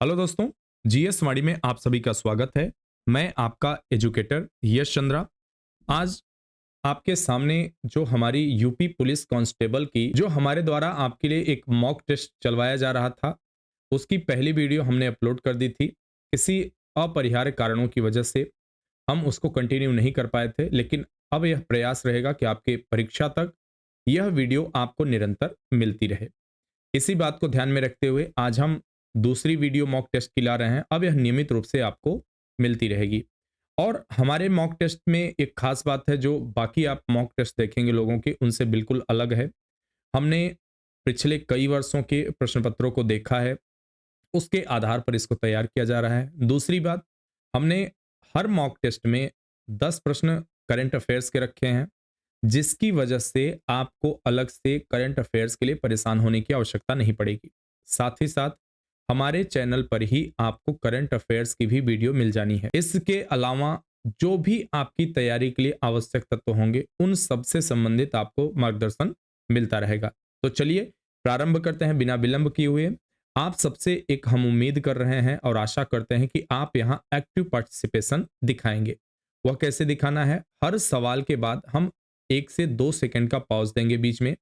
Hello दोस्तों, GS वाणी में आप सभी का स्वागत है। मैं आपका एजुकेटर यश चंद्रा। आज आपके सामने जो हमारी यूपी पुलिस कांस्टेबल की जो हमारे द्वारा आपके लिए एक मॉक टेस्ट चलवाया जा रहा था, उसकी पहली वीडियो हमने अपलोड कर दी थी। किसी अपरिहार्य कारणों की वजह से हम उसको कंटिन्यू नहीं कर पाए थे, लेकिन अब यह प्रयास रहेगा कि आपके परीक्षा तक यह वीडियो आपको निरंतर मिलती रहे। इसी बात को ध्यान में रखते हुए आज हम दूसरी वीडियो मॉक टेस्ट की ला रहे हैं। अब यह नियमित रूप से आपको मिलती रहेगी। और हमारे मॉक टेस्ट में एक खास बात है जो बाकी आप मॉक टेस्ट देखेंगे लोगों के उनसे बिल्कुल अलग है। हमने पिछले कई वर्षों के प्रश्न पत्रों को देखा है, उसके आधार पर इसको तैयार किया जा रहा है। दूसरी बात, हमने हर मॉक टेस्ट में 10 प्रश्न करंट अफेयर्स के रखे हैं, जिसकी वजह से आपको अलग से करंट अफेयर्स के लिए परेशान होने की आवश्यकता नहीं पड़ेगी। साथ ही साथ हमारे चैनल पर ही आपको करंट अफेयर्स की भी वीडियो मिल जानी है। इसके अलावा जो भी आपकी तैयारी के लिए आवश्यक तत्व होंगे, उन सब से संबंधित आपको मार्गदर्शन मिलता रहेगा। तो चलिए प्रारंभ करते हैं बिना विलंब किए हुए। आप सबसे एक हम उम्मीद कर रहे हैं और आशा करते हैं कि आप यहाँ एक्टिव पार्टिसिपेशन दिखाएंगे। वह कैसे दिखाना है? हर सवाल के बाद हम 1 से 2 सेकंड का पॉज देंगे बीच में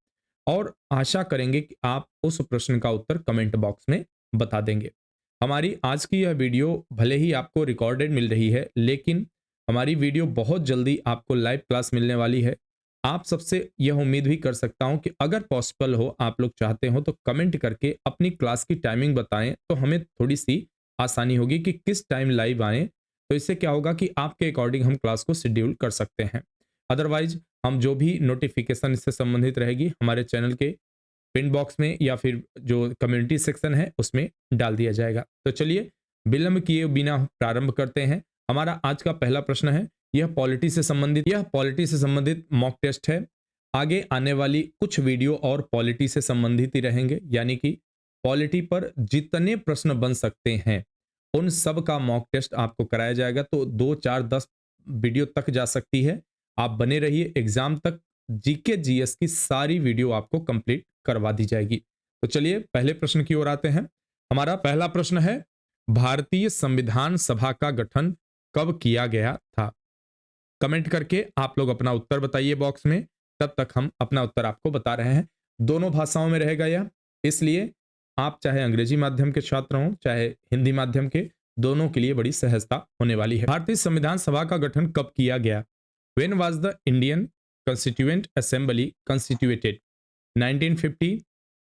और आशा करेंगे कि आप उस प्रश्न का उत्तर कमेंट बॉक्स में बता देंगे। हमारी आज की यह वीडियो भले ही आपको रिकॉर्डेड मिल रही है, लेकिन हमारी वीडियो बहुत जल्दी आपको लाइव क्लास मिलने वाली है। आप सबसे यह उम्मीद भी कर सकता हूं कि अगर पॉसिबल हो, आप लोग चाहते हो तो कमेंट करके अपनी क्लास की टाइमिंग बताएं, तो हमें थोड़ी सी आसानी होगी कि किस टाइम लाइव आएं। तो इससे क्या होगा कि आपके अकॉर्डिंग हम क्लास को शेड्यूल कर सकते हैं। अदरवाइज हम जो भी नोटिफिकेशन इससे संबंधित रहेगी हमारे चैनल के पिन बॉक्स में या फिर जो कम्युनिटी सेक्शन है उसमें डाल दिया जाएगा। तो चलिए विलंब किए बिना प्रारंभ करते हैं। हमारा आज का पहला प्रश्न है, यह पॉलिटी से संबंधित मॉक टेस्ट है। आगे आने वाली कुछ वीडियो और पॉलिटी से संबंधित ही रहेंगे, यानी कि पॉलिटी पर जितने प्रश्न बन सकते हैं उन सब का मॉक टेस्ट आपको कराया जाएगा। तो 2 4 10 वीडियो तक जा सकती है। आप बने रहिए, एग्जाम तक जीके जीएस की सारी वीडियो आपको कंप्लीट करवा दी जाएगी। तो चलिए पहले प्रश्न की ओर आते हैं। हमारा पहला प्रश्न है, भारतीय संविधान सभा का गठन कब किया गया था? कमेंट करके आप लोग अपना उत्तर बताइए बॉक्स में। तब तक हम अपना उत्तर आपको बता रहे हैं। दोनों भाषाओं में रहेगा यह, इसलिए आप चाहे अंग्रेजी माध्यम के छात्र हों चाहे हिंदी माध्यम के, दोनों के लिए बड़ी सहजता होने वाली है। भारतीय संविधान सभा का गठन कब किया गया? When was the Indian constituent assembly constituted? 1950,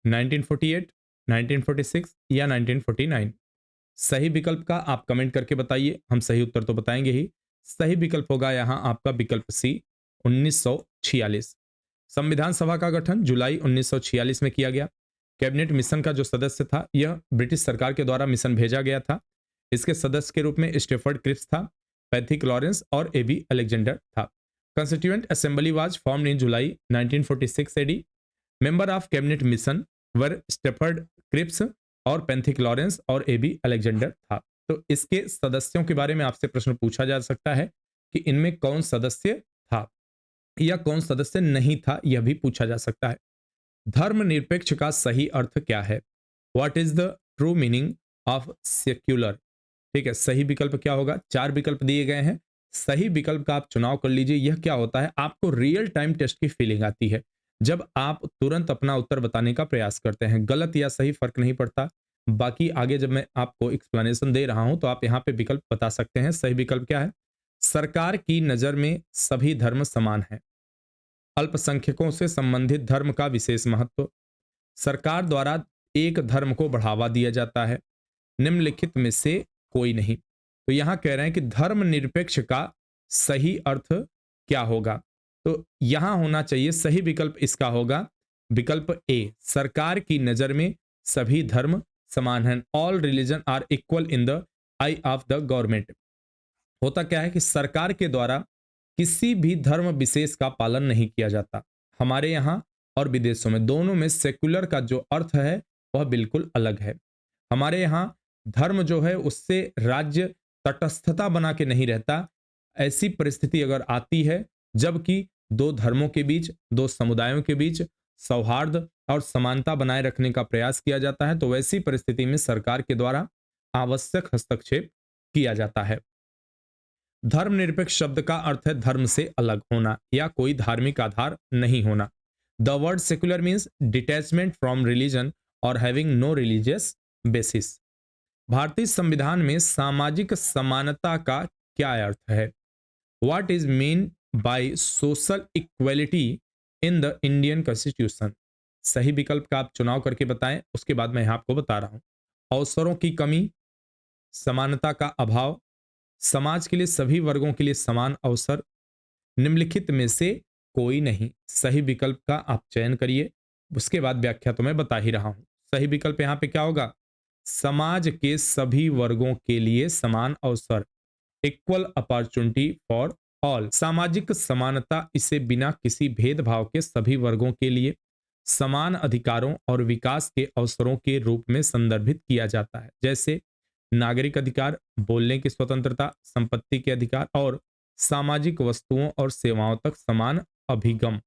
1948, 1946 या 1949? सही विकल्प का आप कमेंट करके बताइए, हम सही उत्तर तो बताएंगे ही। सही विकल्प होगा यहां आपका विकल्प सी, 1946। संविधान सभा का गठन जुलाई 1946 में किया गया। कैबिनेट मिशन का जो सदस्य था, यह ब्रिटिश सरकार के द्वारा मिशन भेजा गया था। इसके सदस्य के रूप में स्टेफर्ड क्रिप्स था, पैथिक लॉरेंस और एबी अलेक्जेंडर था। Constituent assembly was formed in July 1946 AD. Member of cabinet mission were Stafford Cripps और पेंथिक लॉरेंस और एबी अलेक्जेंडर था। तो इसके सदस्यों के बारे में आपसे प्रश्न पूछा जा सकता है कि इनमें कौन सदस्य था या कौन सदस्य नहीं था, यह भी पूछा जा सकता है। धर्मनिरपेक्ष का सही अर्थ क्या है? What is the true meaning of secular? ठीक है, सही विकल्प क्या होगा? 4 विकल्प दिए गए हैं। सही विकल्प का आप चुनाव कर लीजिए। यह क्या होता है, आपको रियल टाइम टेस्ट की फीलिंग आती है जब आप तुरंत अपना उत्तर बताने का प्रयास करते हैं। गलत या सही फर्क नहीं पड़ता। बाकी आगे जब मैं आपको एक्सप्लेनेशन दे रहा हूं तो आप यहाँ पे विकल्प बता सकते हैं। सही विकल्प क्या है? सरकार की नजर में सभी धर्म समान हैं। अल्पसंख्यकों से संबंधित धर्म का विशेष महत्व। सरकार द्वारा एक धर्म को बढ़ावा दिया जाता है। निम्नलिखित में से कोई नहीं। तो यहां कह रहे हैं कि धर्मनिरपेक्ष का सही अर्थ क्या होगा? तो यहां होना चाहिए सही विकल्प, इसका होगा विकल्प ए, सरकार की नजर में सभी धर्म समान हैं। All religion are equal in the eye of the government. होता क्या है कि सरकार के द्वारा किसी भी धर्म विशेष का पालन नहीं किया जाता। हमारे यहाँ और विदेशों में, दोनों में सेक्युलर का जो अर्थ है वह बिल्कुल अलग है। हमारे यहाँ धर्म जो है उससे राज्य तटस्थता बना के नहीं रहता। ऐसी परिस्थिति अगर आती है जबकि दो धर्मों के बीच, दो समुदायों के बीच सौहार्द और समानता बनाए रखने का प्रयास किया जाता है, तो वैसी परिस्थिति में सरकार के द्वारा आवश्यक हस्तक्षेप किया जाता है। धर्मनिरपेक्ष शब्द का अर्थ है धर्म से अलग होना या कोई धार्मिक आधार नहीं होना। The word secular means detachment from religion और हैविंग नो रिलीजियस बेसिस। भारतीय संविधान में सामाजिक समानता का क्या अर्थ है? What is mean by social equality in the Indian constitution? सही विकल्प का आप चुनाव करके बताएं, उसके बाद मैं आपको बता रहा हूं। अवसरों की कमी, समानता का अभाव, समाज के लिए सभी वर्गों के लिए समान अवसर, निम्नलिखित में से कोई नहीं। सही विकल्प का आप चयन करिए, उसके बाद व्याख्या तो मैं बता ही रहा हूं। सही विकल्प यहां पे क्या होगा? समाज के सभी वर्गों के लिए समान अवसर, इक्वल अपॉर्चुनिटी फॉर ऑल। सामाजिक समानता इसे बिना किसी भेदभाव के सभी वर्गों के लिए समान अधिकारों और विकास के अवसरों के रूप में संदर्भित किया जाता है, जैसे नागरिक अधिकार, बोलने की स्वतंत्रता, संपत्ति के अधिकार और सामाजिक वस्तुओं और सेवाओं तक समान अभिगम।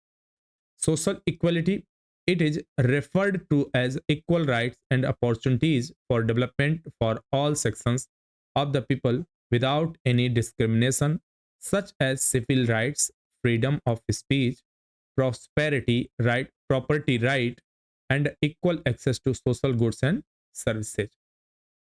Social equality, it is referred to as equal rights and opportunities for development for all sections of the people without any discrimination, such as civil rights, freedom of speech, prosperity right, property right, and equal access to social goods and services.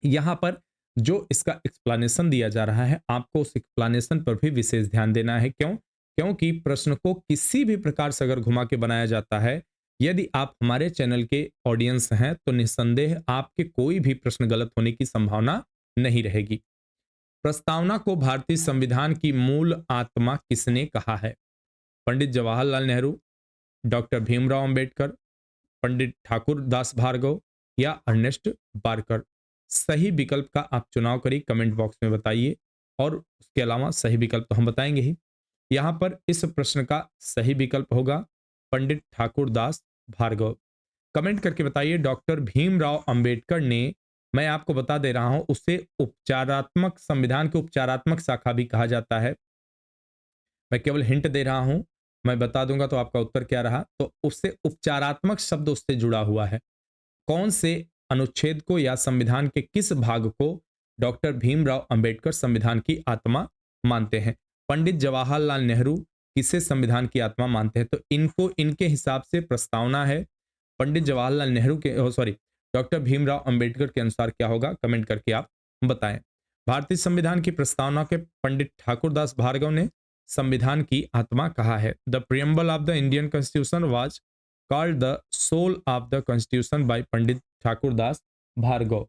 यहाँ पर जो इसका explanation दिया जा रहा है, आपको उस एक्सप्लेनेशन पर भी विशेष ध्यान देना है। क्यों? क्योंकि प्रश्न को किसी भी प्रकार से अगर घुमा के बनाया जाता है, यदि आप हमारे चैनल के ऑडियंस हैं तो निस्संदेह आपके कोई भी प्रश्न गलत होने की संभावना नहीं रहेगी। प्रस्तावना को भारतीय संविधान की मूल आत्मा किसने कहा है? पंडित जवाहरलाल नेहरू, डॉक्टर भीमराव अंबेडकर, पंडित ठाकुर दास भार्गव या अर्नेस्ट बारकर? सही विकल्प का आप चुनाव करिए, कमेंट बॉक्स में बताइए। और उसके अलावा सही विकल्प तो हम बताएंगे ही। यहां पर इस प्रश्न का सही विकल्प होगा पंडित ठाकुर दास भार्गव। कमेंट करके बताइए। डॉक्टर भीमराव अंबेडकर ने, मैं आपको बता दे रहा हूं, उसे उपचारात्मक, संविधान के उपचारात्मक शाखा भी कहा जाता है। मैं केवल हिंट दे रहा हूं, मैं बता दूंगा तो आपका उत्तर क्या रहा। तो उससे उपचारात्मक शब्द उससे जुड़ा हुआ है। कौन से अनुच्छेद को या संविधान के किस भाग को डॉक्टर भीमराव अंबेडकर संविधान की आत्मा मानते हैं? पंडित जवाहरलाल नेहरू किसे संविधान की आत्मा मानते हैं? तो इनको, इनके हिसाब से प्रस्तावना है पंडित जवाहरलाल नेहरू के, सॉरी, डॉक्टर भीमराव अंबेडकर के अनुसार क्या होगा? कमेंट करके आप बताएं। भारतीय संविधान की प्रस्तावना के पंडित ठाकुरदास भार्गव ने संविधान की आत्मा कहा है। The preamble of the Indian constitution was called the soul of the constitution by Pandit Thakurdas Bhargava.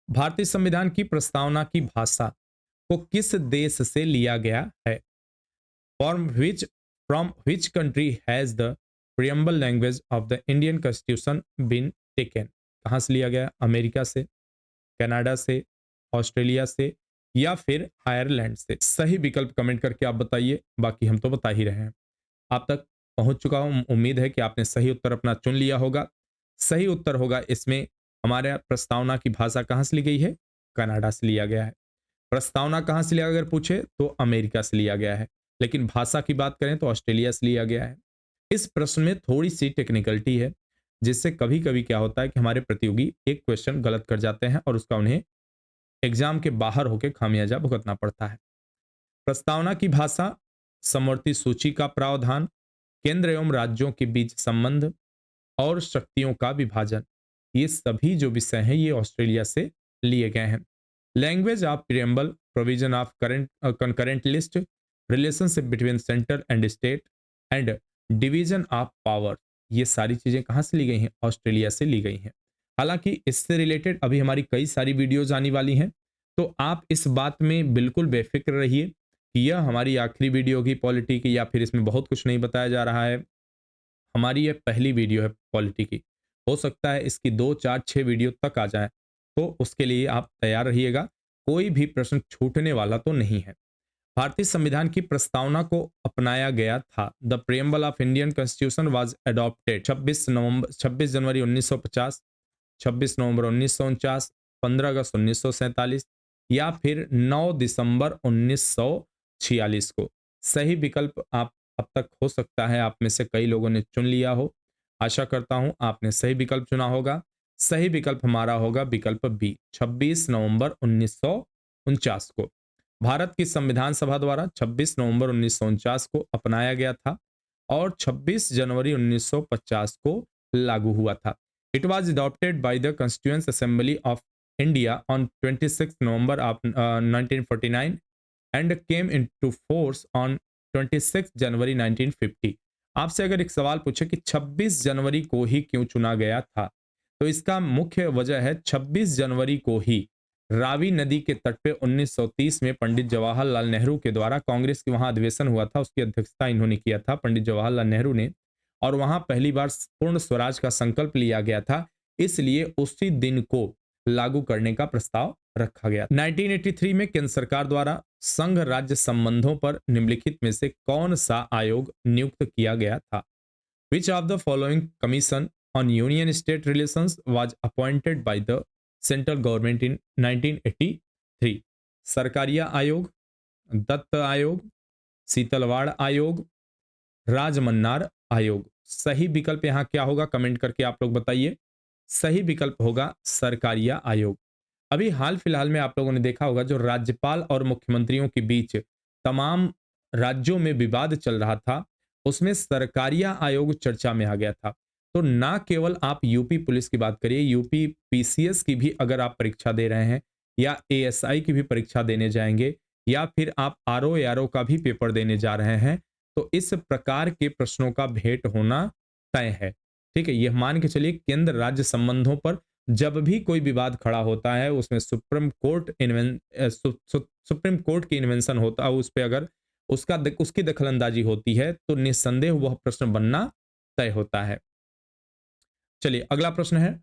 भारतीय संविधान की प्रस्तावना की भाषा को किस देश से लिया गया है? From which country has the preamble language of the Indian constitution been taken? कहां से लिया गया? अमेरिका से, कनाडा से, ऑस्ट्रेलिया से या फिर आयरलैंड से? सही विकल्प कमेंट करके आप बताइए, बाकी हम तो बता ही रहे हैं। आप तक पहुंच चुका हूं, उम्मीद है कि आपने सही उत्तर अपना चुन लिया होगा। सही उत्तर होगा इसमें, हमारे प्रस्तावना की भाषा कहां से ली गई है? कनाडा से लिया गया है। प्रस्तावना कहां से लिया, अगर पूछे तो अमेरिका से लिया गया है, लेकिन भाषा की बात करें तो ऑस्ट्रेलिया से लिया गया है। इस प्रश्न में थोड़ी सी टेक्निकलिटी है, जिससे कभी कभी क्या होता है कि हमारे प्रतियोगी एक क्वेश्चन गलत कर जाते हैं और उसका उन्हें एग्जाम के बाहर होकर खामियाजा भुगतना पड़ता है। प्रस्तावना की भाषा, समवर्ती सूची का प्रावधान, केंद्र एवं राज्यों के बीच संबंध और शक्तियों का विभाजन, ये सभी जो विषय हैं ये ऑस्ट्रेलिया से लिए गए हैं। Language of preamble, provision of current concurrent list, relationship between centre and state and division of power, ये सारी चीजें कहां से ली गई हैं? ऑस्ट्रेलिया से ली गई हैं। हालांकि इससे रिलेटेड अभी हमारी कई सारी वीडियोज आने वाली हैं, तो आप इस बात में बिल्कुल बेफिक्र रहिए कि यह हमारी आखिरी वीडियो होगी पॉलिटी की, या फिर इसमें बहुत कुछ नहीं बताया जा रहा है। हमारी ये पहली वीडियो है पॉलिटी की। हो सकता है इसकी 2, 4, 6 वीडियो तक आ जाए, तो उसके लिए आप तैयार रहिएगा। कोई भी प्रश्न छूटने वाला तो नहीं है। भारतीय संविधान की प्रस्तावना को अपनाया गया था। The preamble of Indian constitution was adopted 26 जनवरी 1950, 26 नवंबर 1949, 15 अगस्त 1947 या फिर 9 दिसंबर 1946 को। सही विकल्प आप अब तक हो सकता है आप में से कई लोगों ने चुन लिया हो। आशा करता हूं आपने सही विकल्प चुना होगा। सही विकल्प हमारा होगा विकल्प बी, 26 नवंबर 1949 को। भारत की संविधान सभा द्वारा 26 नवंबर 1949 को अपनाया गया था और 26 जनवरी 1950 को लागू हुआ था। It was adopted by the Constituent Assembly of India on 26 November of 1949 and came into force on 26 जनवरी 1950। आपसे अगर एक सवाल पूछे कि 26 जनवरी को ही क्यों चुना गया था, तो इसका मुख्य वजह है 26 जनवरी को ही रावी नदी के तट पे 1930 में पंडित जवाहरलाल नेहरू के द्वारा कांग्रेस की वहां अधिवेशन हुआ था, उसकी अध्यक्षता इन्होंने किया था पंडित जवाहरलाल नेहरू ने, और वहां पहली बार पूर्ण स्वराज का संकल्प लिया गया था। इसलिए उसी दिन को लागू करने का प्रस्ताव रखा गया। 1983 में केंद्र सरकार द्वारा संघ राज्य संबंधों पर निम्नलिखित में से कौन सा आयोग नियुक्त किया गया था? Which of the following commission on union state relations was appointed by the central government in 1983? Sarkaria आयोग, दत्त आयोग, शीतलवाड़ आयोग, राजमन्नार आयोग। सही विकल्प यहाँ क्या होगा कमेंट करके आप लोग बताइए। सही विकल्प होगा सरकारिया आयोग। अभी हाल फिलहाल में आप लोगों ने देखा होगा जो राज्यपाल और मुख्यमंत्रियों के बीच तमाम राज्यों में विवाद चल रहा था, उसमें सरकारिया आयोग चर्चा में आ गया था। तो ना केवल आप यूपी पुलिस की बात करिए, यूपी पीसीएस की भी अगर आप परीक्षा दे रहे हैं या एएसआई की भी परीक्षा देने जाएंगे या फिर आप आरओ एआरओ का भी पेपर देने जा रहे हैं, तो इस प्रकार के प्रश्नों का भेंट होना तय है। ठीक है, यह मान के चलिए केंद्र राज्य संबंधों पर जब भी कोई विवाद खड़ा होता है उसमें सुप्रीम कोर्ट की इन्वेंशन होता है, उस पर अगर उसकी दखलंदाजी होती है तो निस्संदेह वह प्रश्न बनना तय होता है। चलिए अगला प्रश्न है,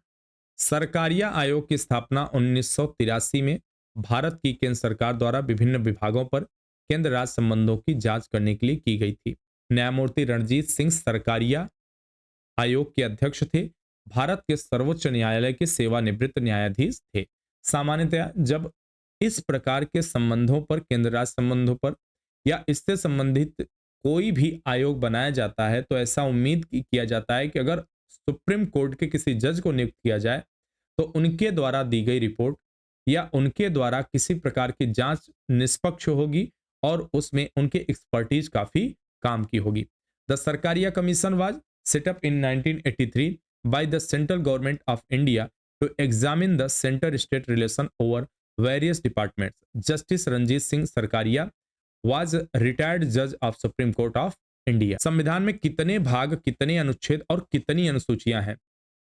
सरकारिया आयोग की स्थापना 1983 में भारत की केंद्र सरकार द्वारा विभिन्न विभागों पर केंद्र राज्य संबंधों की जांच करने के लिए की गई थी। न्यायमूर्ति रणजीत सिंह सरकारिया आयोग के अध्यक्ष थे। भारत के सर्वोच्च न्यायालय के सेवानिवृत्त न्यायाधीश थे। सामान्यतया जब इस प्रकार के संबंधों पर, केंद्र राज्य संबंधों पर या इससे संबंधित कोई भी आयोग बनाया जाता है तो ऐसा उम्मीद किया जाता है कि अगर सुप्रीम कोर्ट के किसी जज को नियुक्त किया जाए तो उनके द्वारा दी गई रिपोर्ट या उनके द्वारा किसी प्रकार की जांच निष्पक्ष होगी और उसमें उनके एक्सपर्टीज काफी काम की होगी। The Sarkaria commission was set up in 1983 by the central government of India to examine the center-state relation over various departments. Justice Ranjit Singh Sarkaria was a retired judge of Supreme Court of India. संविधान में कितने भाग, कितने अनुच्छेद और कितनी अनुसूचियां हैं?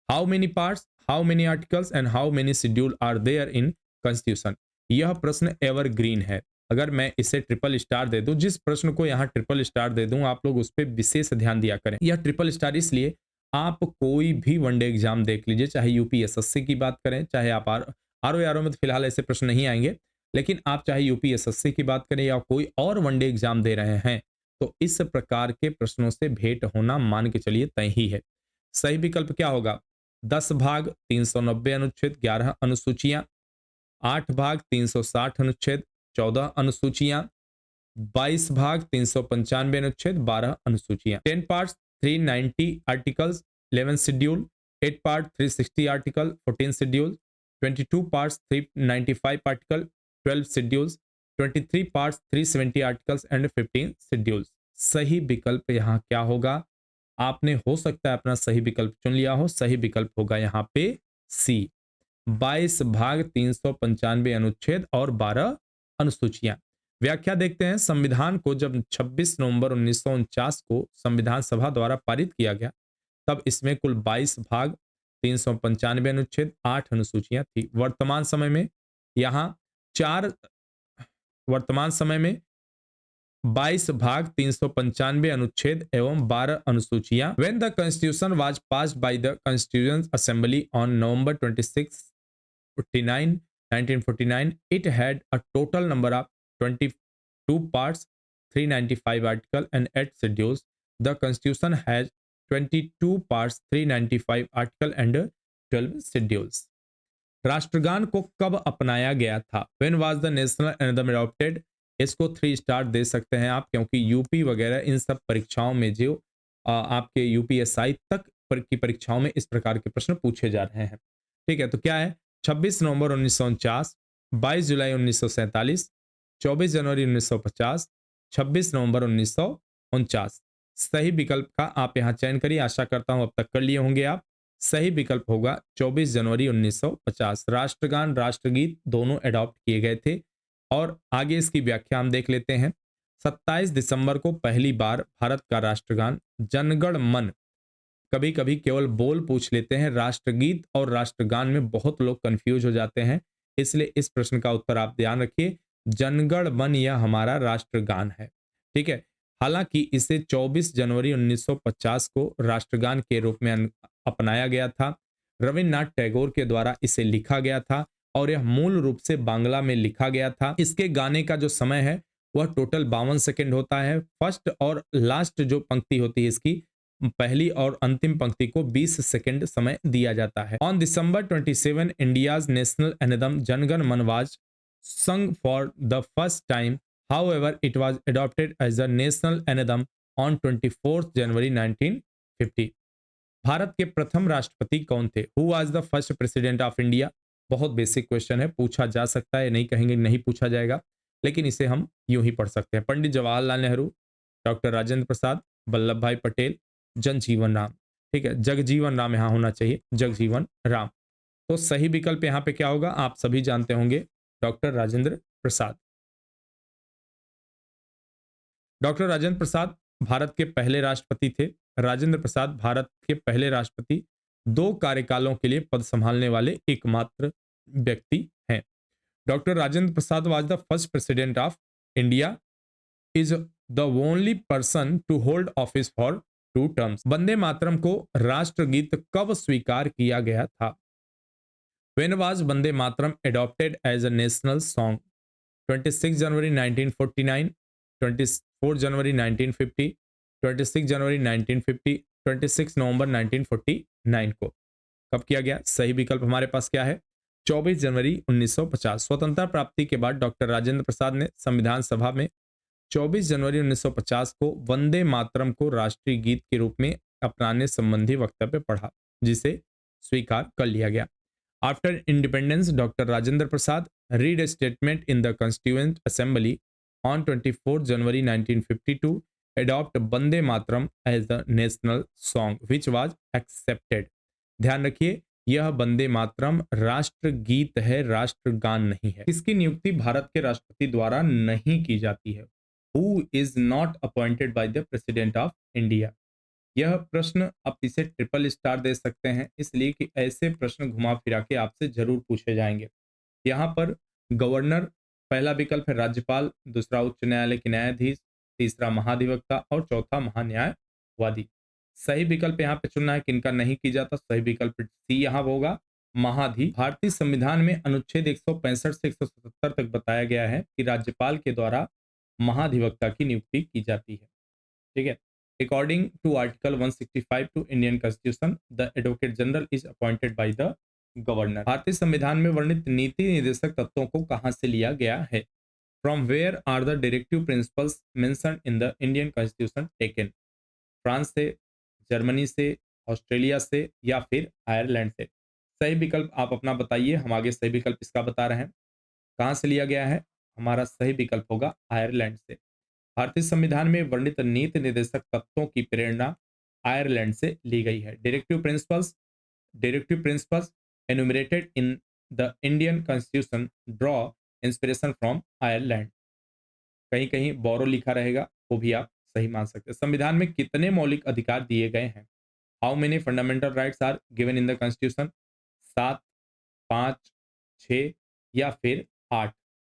How many parts, how many articles and how many schedule are there in Constitution? यह प्रश्न एवरग्रीन है। अगर मैं इसे ट्रिपल स्टार दे दूं, जिस प्रश्न को यहाँ ट्रिपल स्टार दे दूं आप लोग उस पर विशेष ध्यान दिया करें। यह ट्रिपल स्टार इसलिए, आप कोई भी वनडे एग्जाम देख लीजिए, चाहे यूपीएसएससी की बात करें, चाहे आप आरओ में तो फिलहाल ऐसे प्रश्न नहीं आएंगे, लेकिन आप चाहे यूपीएसएससी की बात करें या कोई और वनडे एग्जाम दे रहे हैं तो इस प्रकार के प्रश्नों से भेंट होना मान के चलिए तय ही है। सही विकल्प क्या होगा? 10 भाग 390 अनुच्छेद 11 अनुसूचियां, 8 भाग 360 अनुच्छेद 14 अनुसूचियां, 22 भाग 395 अनुच्छेद 12 अनुसूचियां, 10 parts 390 articles 11 schedule, 8 part 360 article 14 schedule, 22 parts 395 article 12 schedules, 23 parts 370 articles and 15 schedules. सही विकल्प यहाँ क्या होगा? आपने हो सकता है अपना सही विकल्प चुन लिया हो, सही विकल्प होगा यहाँ पे सी, 22 भाग 395 अनुच्छेद और 12 अनुसूचियां। व्याख्या देखते हैं। संविधान को जब 26 नवंबर 1949 को संविधान सभा द्वारा पारित किया गया तब इसमें कुल 22 भाग 395 अनुच्छेद 8 अनुसूचियां थी। वर्तमान समय में 22 भाग 395 अनुच्छेद एवं 12 अनुसूचियां। When the Constitution was passed by the Constituent Assembly on November 26, 1949, it had a total number of 22 parts, 395 articles and 8 schedules. The Constitution has 22 parts, 395 articles and 12 schedules. राष्ट्रगान को कब अपनाया गया था? When was the national anthem adopted? इसको 3 star दे सकते हैं आप, क्योंकि यूपी वगैरह इन सब परीक्षाओं में जो आपके यूपीएसआई तक की परीक्षाओं में इस प्रकार के प्रश्न पूछे जा रहे हैं। ठीक है, तो क्या है? 26 नवंबर 1949, 22 जुलाई 1947, 24 जनवरी 1950, 26 नवंबर 1949। सही विकल्प का आप यहाँ चयन करिए। आशा करता हूं अब तक कर लिए होंगे आप। सही विकल्प होगा 24 जनवरी 1950। राष्ट्रगान राष्ट्रगीत दोनों अडॉप्ट किए गए थे। और आगे इसकी व्याख्या हम देख लेते हैं। 27 दिसंबर को पहली बार भारत का राष्ट्रगान जनगण मन, कभी कभी केवल बोल पूछ लेते हैं, राष्ट्रगीत और राष्ट्रगान में बहुत लोग कंफ्यूज हो जाते हैं, इसलिए इस प्रश्न का उत्तर आप ध्यान रखिए। जनगण मन यह हमारा राष्ट्रगान है। ठीक है। हालांकि इसे 24 जनवरी 1950 को राष्ट्रगान के रूप में अपनाया गया था। रविन्द्रनाथ टैगोर के द्वारा इसे लिखा गया था और यह मूल रूप से बांग्ला में लिखा गया था। इसके गाने का जो समय है वह टोटल 52 सेकंड होता है। फर्स्ट और लास्ट जो पंक्ति होती है इसकी, पहली और अंतिम पंक्ति को 20 सेकंड समय दिया जाता है। On December 27 India's national anthem Janagana Mana was sung for the first time. However, it was adopted as a national anthem on 24th January 1950. Bharat के प्रथम राष्ट्रपति कौन थे? Who was the first president of India? बहुत बेसिक क्वेश्चन है, पूछा जा सकता है, नहीं कहेंगे नहीं पूछा जाएगा, लेकिन इसे हम यूं ही पढ़ सकते हैं। पंडित जवाहरलाल नेहरू, डॉक्टर राजेंद्र प्रसाद, वल्लभ भाई पटेल, जनजीवन राम। ठीक है, जगजीवन राम यहां होना चाहिए, जगजीवन राम। तो सही विकल्प यहां पे क्या होगा? आप सभी जानते होंगे, डॉक्टर राजेंद्र प्रसाद। डॉक्टर राजेंद्र प्रसाद भारत के पहले राष्ट्रपति थे। राजेंद्र प्रसाद भारत के पहले राष्ट्रपति, 2 कार्यकालों के लिए पद संभालने वाले एकमात्र व्यक्ति हैं। Doctor Rajendra Prasad was the first president of India, is the only person to hold office for 2 terms. Vande Mataram को राष्ट्रगीत कब स्वीकार किया गया था? When was Vande Mataram adopted as a national song? 26 January 1949, 24 January 1950, 26 January 1950, 26 नवंबर 1949 को कब किया गया? सही विकल्प हमारे पास क्या है? 24 जनवरी 1950। स्वतंत्रता प्राप्ति के बाद डॉक्टर राजेंद्र प्रसाद ने संविधान सभा में 24 जनवरी 1950 को वंदे मातरम को राष्ट्रीय गीत के रूप में अपनाने संबंधी वक्तव्य पढ़ा, जिसे स्वीकार कर लिया गया। After independence, Dr. Rajendra Prasad read a statement in the Constituent Assembly on 24 January 1952, adopt Bande Mataram as the national song, which was accepted. ध्यान रखिए, यह वंदे मातरम राष्ट्र गीत है, राष्ट्रगान नहीं है। इसकी नियुक्ति भारत के राष्ट्रपति द्वारा नहीं की जाती है। Who is not appointed by the President of India? यह प्रश्न आप इसे ट्रिपल स्टार दे सकते हैं, इसलिए कि ऐसे प्रश्न घुमा फिरा के आपसे जरूर पूछे जाएंगे। यहाँ पर गवर्नर पहला विकल्प है, राज्यपाल दूसरा उच्च न्यायालय के न्यायाधीश, तीसरा महाधिवक्ता और चौथा महान्यायवादी। सही विकल्प यहाँ पे चुनना है, किनका नहीं की जाता। सही विकल्प सी यहाँ होगा, महाधि। भारतीय संविधान में अनुच्छेद 165 से 177 तक बताया गया है कि राज्यपाल के द्वारा महाधिवक्ता की नियुक्ति की जाती है। ठीक है। According to Article 165 to Indian Constitution, the Advocate General is appointed by the Governor. भारतीय संविधान में वर्णित नीति निर्देशक तत्वों को कहां से लिया गया है? From where are the directive principles mentioned in the Indian Constitution taken? France से, जर्मनी से, ऑस्ट्रेलिया से या फिर आयरलैंड से? सही विकल्प आप अपना बताइए, हम आगे सही विकल्प इसका बता रहे हैं। कहां से लिया गया है? हमारा सही विकल्प होगा आयरलैंड से। भारतीय संविधान में वर्णित नीति निर्देशक तत्वों की प्रेरणा आयरलैंड से ली गई है। Directive principles enumerated in the Indian constitution draw inspiration from Ireland. कहीं कहीं बोरो लिखा रहेगा, वो भी आप सही मान सकते हैं। संविधान में कितने मौलिक अधिकार दिए गए हैं? How many fundamental rights are given in the constitution? 7, 5, 6 या फिर 8?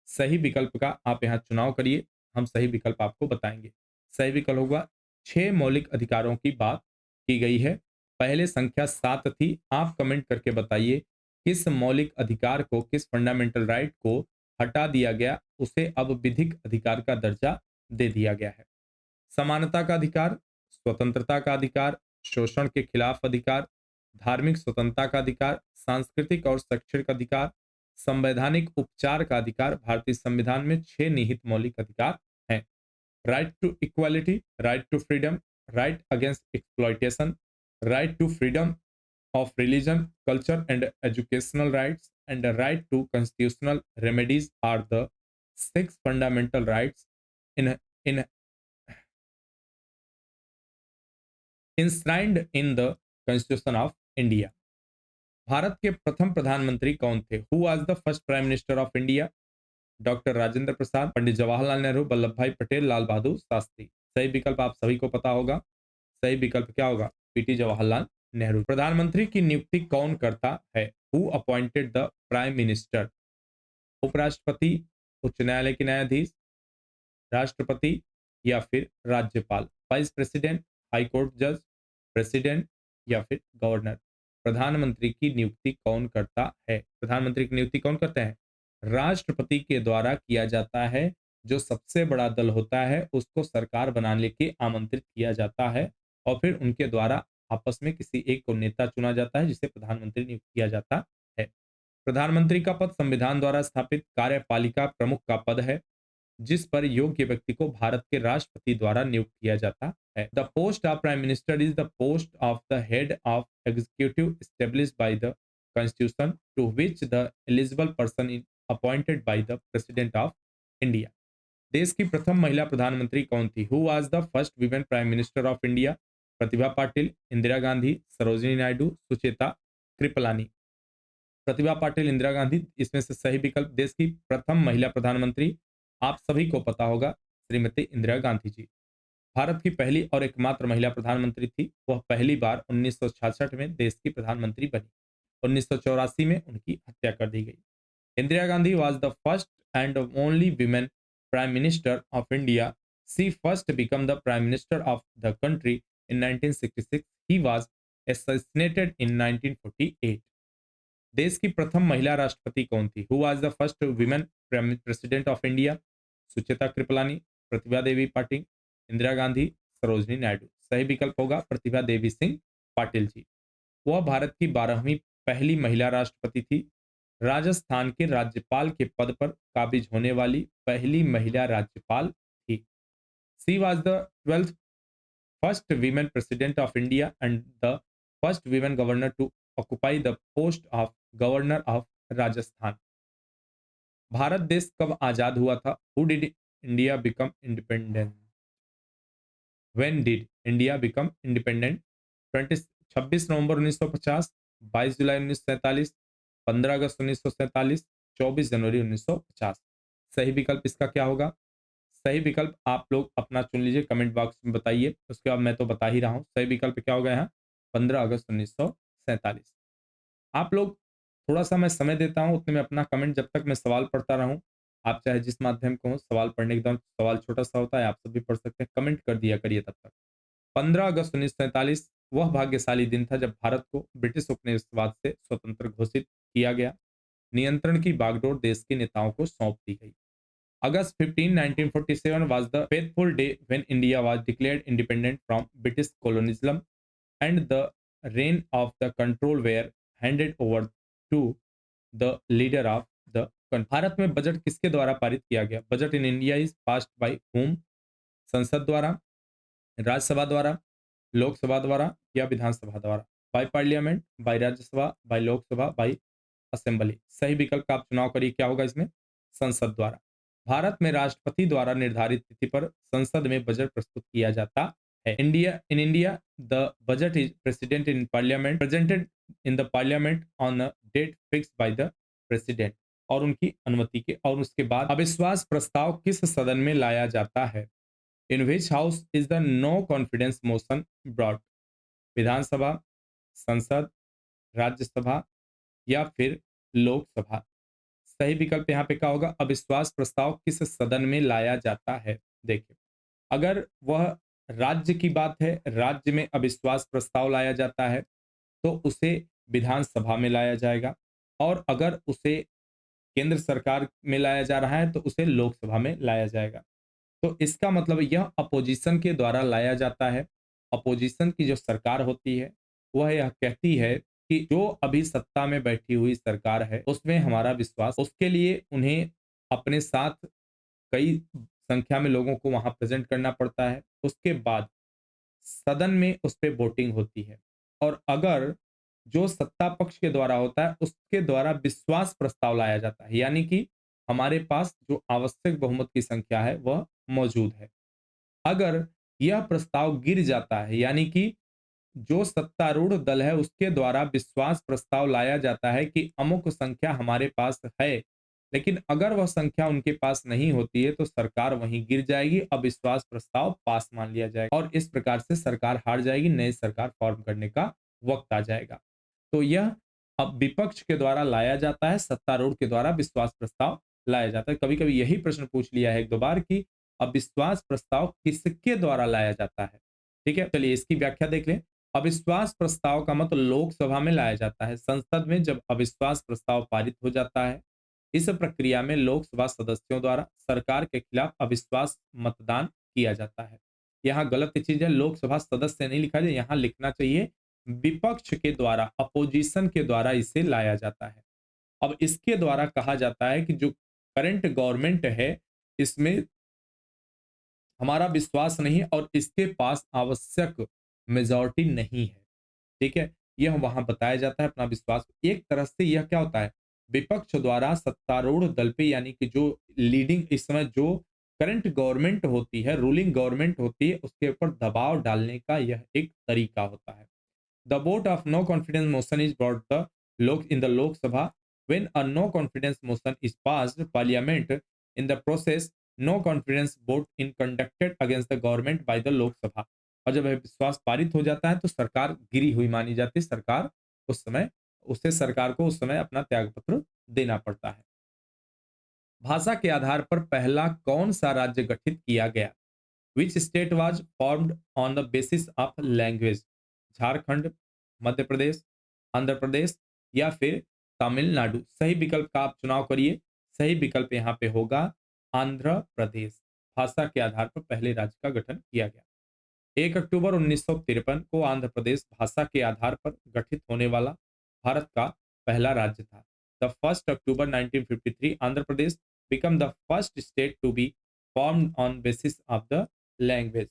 सही विकल्प का आप यहाँ चुनाव करिए, हम सही विकल्प आपको बताएंगे। सही विकल्प होगा 6 मौलिक अधिकारों की बात की गई है। पहले संख्या 7 थी। आप कमेंट करके बताइए किस मौलिक अधिकार को, किस फंडामेंटल राइट को हटा दिया गया, उसे अब विधिक अधिकार का दर्जा दे दिया गया है। समानता का अधिकार, स्वतंत्रता का अधिकार, शोषण के खिलाफ अधिकार, धार्मिक स्वतंत्रता का अधिकार, सांस्कृतिक और शैक्षणिक अधिकार, संवैधानिक उपचार का अधिकार। भारतीय संविधान में 6 निहित मौलिक अधिकार हैं। Right to equality, right to freedom, right against exploitation, right to freedom of religion, culture, and educational rights, and the right to constitutional remedies are the six fundamental rights in, in enshrined in the Constitution of India. Bharat के प्रथम प्रधानमंत्री कौन थे? Who was the first prime minister of India? Doctor Rajendra Prasad, Pandit Jawaharlal Nehru, Vallabh Bhai Patel, Lal Bahadur Shastri. सही विकल्प आप सभी को पता होगा। सही विकल्प क्या होगा? पीटी जवाहरलाल नेहरू। प्रधानमंत्री की नियुक्ति कौन करता है? Who appointed the prime minister? उपराष्ट्रपति, उच्च न्यायालय के न्यायाधीश, राष्ट्रपति या फिर राज्यपाल? वाइस प्रेसिडेंट, हाई कोर्ट जज, प्रेसिडेंट या फिर गवर्नर? प्रधानमंत्री की नियुक्ति कौन करता है? प्रधानमंत्री की नियुक्ति कौन करते हैं? राष्ट्रपति के द्वारा किया जाता है। जो सबसे बड़ा दल होता है उसको सरकार बनाने के आमंत्रित किया जाता है और फिर उनके द्वारा आपस में किसी एक को नेता चुना जाता है जिसे प्रधानमंत्री नियुक्त किया जाता है। प्रधानमंत्री का पद संविधान द्वारा स्थापित कार्यपालिका प्रमुख का पद है जिस पर योग्य व्यक्ति को भारत के राष्ट्रपति द्वारा नियुक्त किया जाता है। The post of prime minister is the post of the head of executive established by the constitution to which the eligible person is appointed by the president of India. देश की प्रथम महिला प्रधानमंत्री कौन थी? Who was the first women prime minister of India? Pratibha Patil, Indira Gandhi, Sarojini Naidu, Sucheta Kripalani. Pratibha Patil, Indira Gandhi, इसमें से सही विकल्प देश की प्रथम महिला प्रधानमंत्री आप सभी को पता होगा श्रीमती इंदिरा गांधी जी। भारत की पहली और एकमात्र महिला प्रधानमंत्री थी। वह पहली बार 1966 में देश की प्रधानमंत्री बनी। 1984 में उनकी हत्या कर दी गई। Indira Gandhi was the first and only women prime minister of India. She first became the prime minister of the country in 1966. He was assassinated in 1948. देश की प्रथम महिला राष्ट्रपति कौन थी? Who was the first women president of India? Sucheta Kripalani, Pratibha Devi Patil, Indira Gandhi, Sarojini Naidu. सही विकल्प होगा प्रतिभा देवी सिंह पाटिल जी। वह भारत की 12वीं पहली महिला राष्ट्रपति थी। राजस्थान के राज्यपाल के पद पर काबिज होने वाली पहली महिला राज्यपाल थी। She was the 12th first women president of India and the first women governor to occupy the post of governor of Rajasthan. Bharat देश कब आजाद हुआ था? Who did India become independent? When did India become independent? 26 नवंबर 1950, 22 जुलाई 1947, 15 अगस्त 1947, 24 जनवरी 1950। सही विकल्प इसका क्या होगा? सही विकल्प आप लोग अपना चुन लीजिए, कमेंट बॉक्स में बताइए। उसके बाद मैं तो बता ही रहा हूँ। सही विकल्प क्या होगा यहाँ? 15 अगस्त 1947। आप लोग थोड़ा सा मैं समय देता हूँ उतने में अपना कमेंट, जब तक मैं सवाल पढ़ता रहूँ। आप चाहे जिस माध्यम को हो, सवाल पढ़ने के दौरान सवाल छोटा सा होता है, आप सब भी पढ़ सकते हैं, कमेंट कर दिया करिए तब तक। 15 अगस्त 1947 वह भाग्यशाली दिन था जब भारत को ब्रिटिश उपनिवेशवाद से स्वतंत्र घोषित किया गया। नियंत्रण की बागडोर देश के नेताओं को सौंप दी गई। August 15, 1947 was the fateful day when India was declared independent from British colonialism and the reign of the control were handed over to the leader of the country. Bharat में बजट किसके द्वारा पारित किया गया? Budget in India is passed by whom? संसद द्वारा, राज्यसभा द्वारा, लोकसभा द्वारा या विधानसभा द्वारा? By parliament, by Rajya Sabha, by Lok Sabha, by assembly. सही विकल्प का आप चुनाव करिए, क्या होगा इसमें? संसद द्वारा। भारत में राष्ट्रपति द्वारा निर्धारित तिथि पर संसद में बजट प्रस्तुत किया जाता है। India the budget is presented in the parliament on a date fixed by the president. और उनकी अनुमति के और उसके बाद अविश्वास प्रस्ताव किस सदन में लाया जाता है? In which house is the no confidence motion brought? Vidhansabha, संसद, राज्यसभा या फिर लोकसभा? सही विकल्प यहाँ पे क्या होगा? अविश्वास प्रस्ताव किस सदन में लाया जाता है? देखिए, अगर वह राज्य की बात है, राज्य में अविश्वास प्रस्ताव लाया जाता है तो उसे विधानसभा में लाया जाएगा, और अगर उसे केंद्र सरकार में लाया जा रहा है तो उसे लोकसभा में लाया जाएगा। तो इसका मतलब यह अपोजिशन के द्वारा लाया जाता है। अपोजिशन की जो सरकार होती है वह यह कहती है कि जो अभी सत्ता में बैठी हुई सरकार है उसमें हमारा विश्वास, उसके लिए उन्हें अपने साथ कई संख्या में लोगों को वहां प्रेजेंट करना पड़ता है। उसके बाद सदन में उस पर वोटिंग होती है, और अगर जो सत्ता पक्ष के द्वारा होता है उसके द्वारा विश्वास प्रस्ताव लाया जाता है, यानी कि हमारे पास जो आवश्यक बहुमत की संख्या है वह मौजूद है। अगर यह प्रस्ताव गिर जाता है, यानी कि जो सत्तारूढ़ दल है उसके द्वारा विश्वास प्रस्ताव लाया जाता है कि अमुक संख्या हमारे पास है, लेकिन अगर वह संख्या उनके पास नहीं होती है तो सरकार वहीं गिर जाएगी, अविश्वास प्रस्ताव पास मान लिया जाएगा और इस प्रकार से सरकार हार जाएगी, नई सरकार फॉर्म करने का वक्त आ जाएगा। तो यह अब विपक्ष के द्वारा लाया जाता है, सत्तारूढ़ के द्वारा विश्वास प्रस्ताव लाया जाता है। कभी कभी यही प्रश्न पूछ लिया है एक दो बार कि अविश्वास प्रस्ताव किसके द्वारा लाया जाता है। ठीक है, चलिए इसकी व्याख्या देख लें। अविश्वास प्रस्ताव का मतलब लोकसभा में लाया जाता है। संसद में जब अविश्वास प्रस्ताव पारित हो जाता है, इस प्रक्रिया में लोकसभा सदस्यों द्वारा सरकार के खिलाफ अविश्वास मतदान किया जाता है। यहाँ गलत चीज है, लोकसभा सदस्य नहीं लिखा जाए, यहाँ लिखना चाहिए विपक्ष के द्वारा, अपोजिशन के द्वारा इसे लाया जाता है। अब इसके द्वारा कहा जाता है कि जो करंट गवर्नमेंट है इसमें हमारा विश्वास नहीं और इसके पास आवश्यक मेजॉरिटी नहीं है। ठीक है, यह वहां बताया जाता है अपना विश्वास। एक तरह से यह क्या होता है, विपक्ष द्वारा सत्तारूढ़ दल पे, यानी कि जो लीडिंग इस समय जो करंट गवर्नमेंट होती है, रूलिंग गवर्नमेंट होती है, उसके ऊपर दबाव डालने का यह एक तरीका होता है। The vote of no confidence motion is brought the in the Lok Sabha. When a no confidence motion is passed, Parliament in the process no confidence vote in conducted against the government by the Lok Sabha. और जब विश्वास पारित हो जाता है तो सरकार गिरी हुई मानी जाती है। सरकार उस समय सरकार को उस समय अपना त्यागपत्र देना पड़ता है। भाषा के आधार पर पहला कौन सा राज्य गठित किया गया? Which state was formed on the basis of language? Jharkhand, Madhya Pradesh, Andhra Pradesh या फिर तमिलनाडु? सही विकल्प का आप चुनाव करिए। सही विकल्प यहाँ पे होगा आंध्र प्रदेश। भाषा के आधार पर पहले राज्य का गठन किया गया। 1 अक्टूबर 1953 को आंध्र प्रदेश भाषा के आधार पर गठित होने वाला भारत का पहला राज्य था। The 1 October 1953 Andhra Pradesh became the first state to be formed on basis of the language.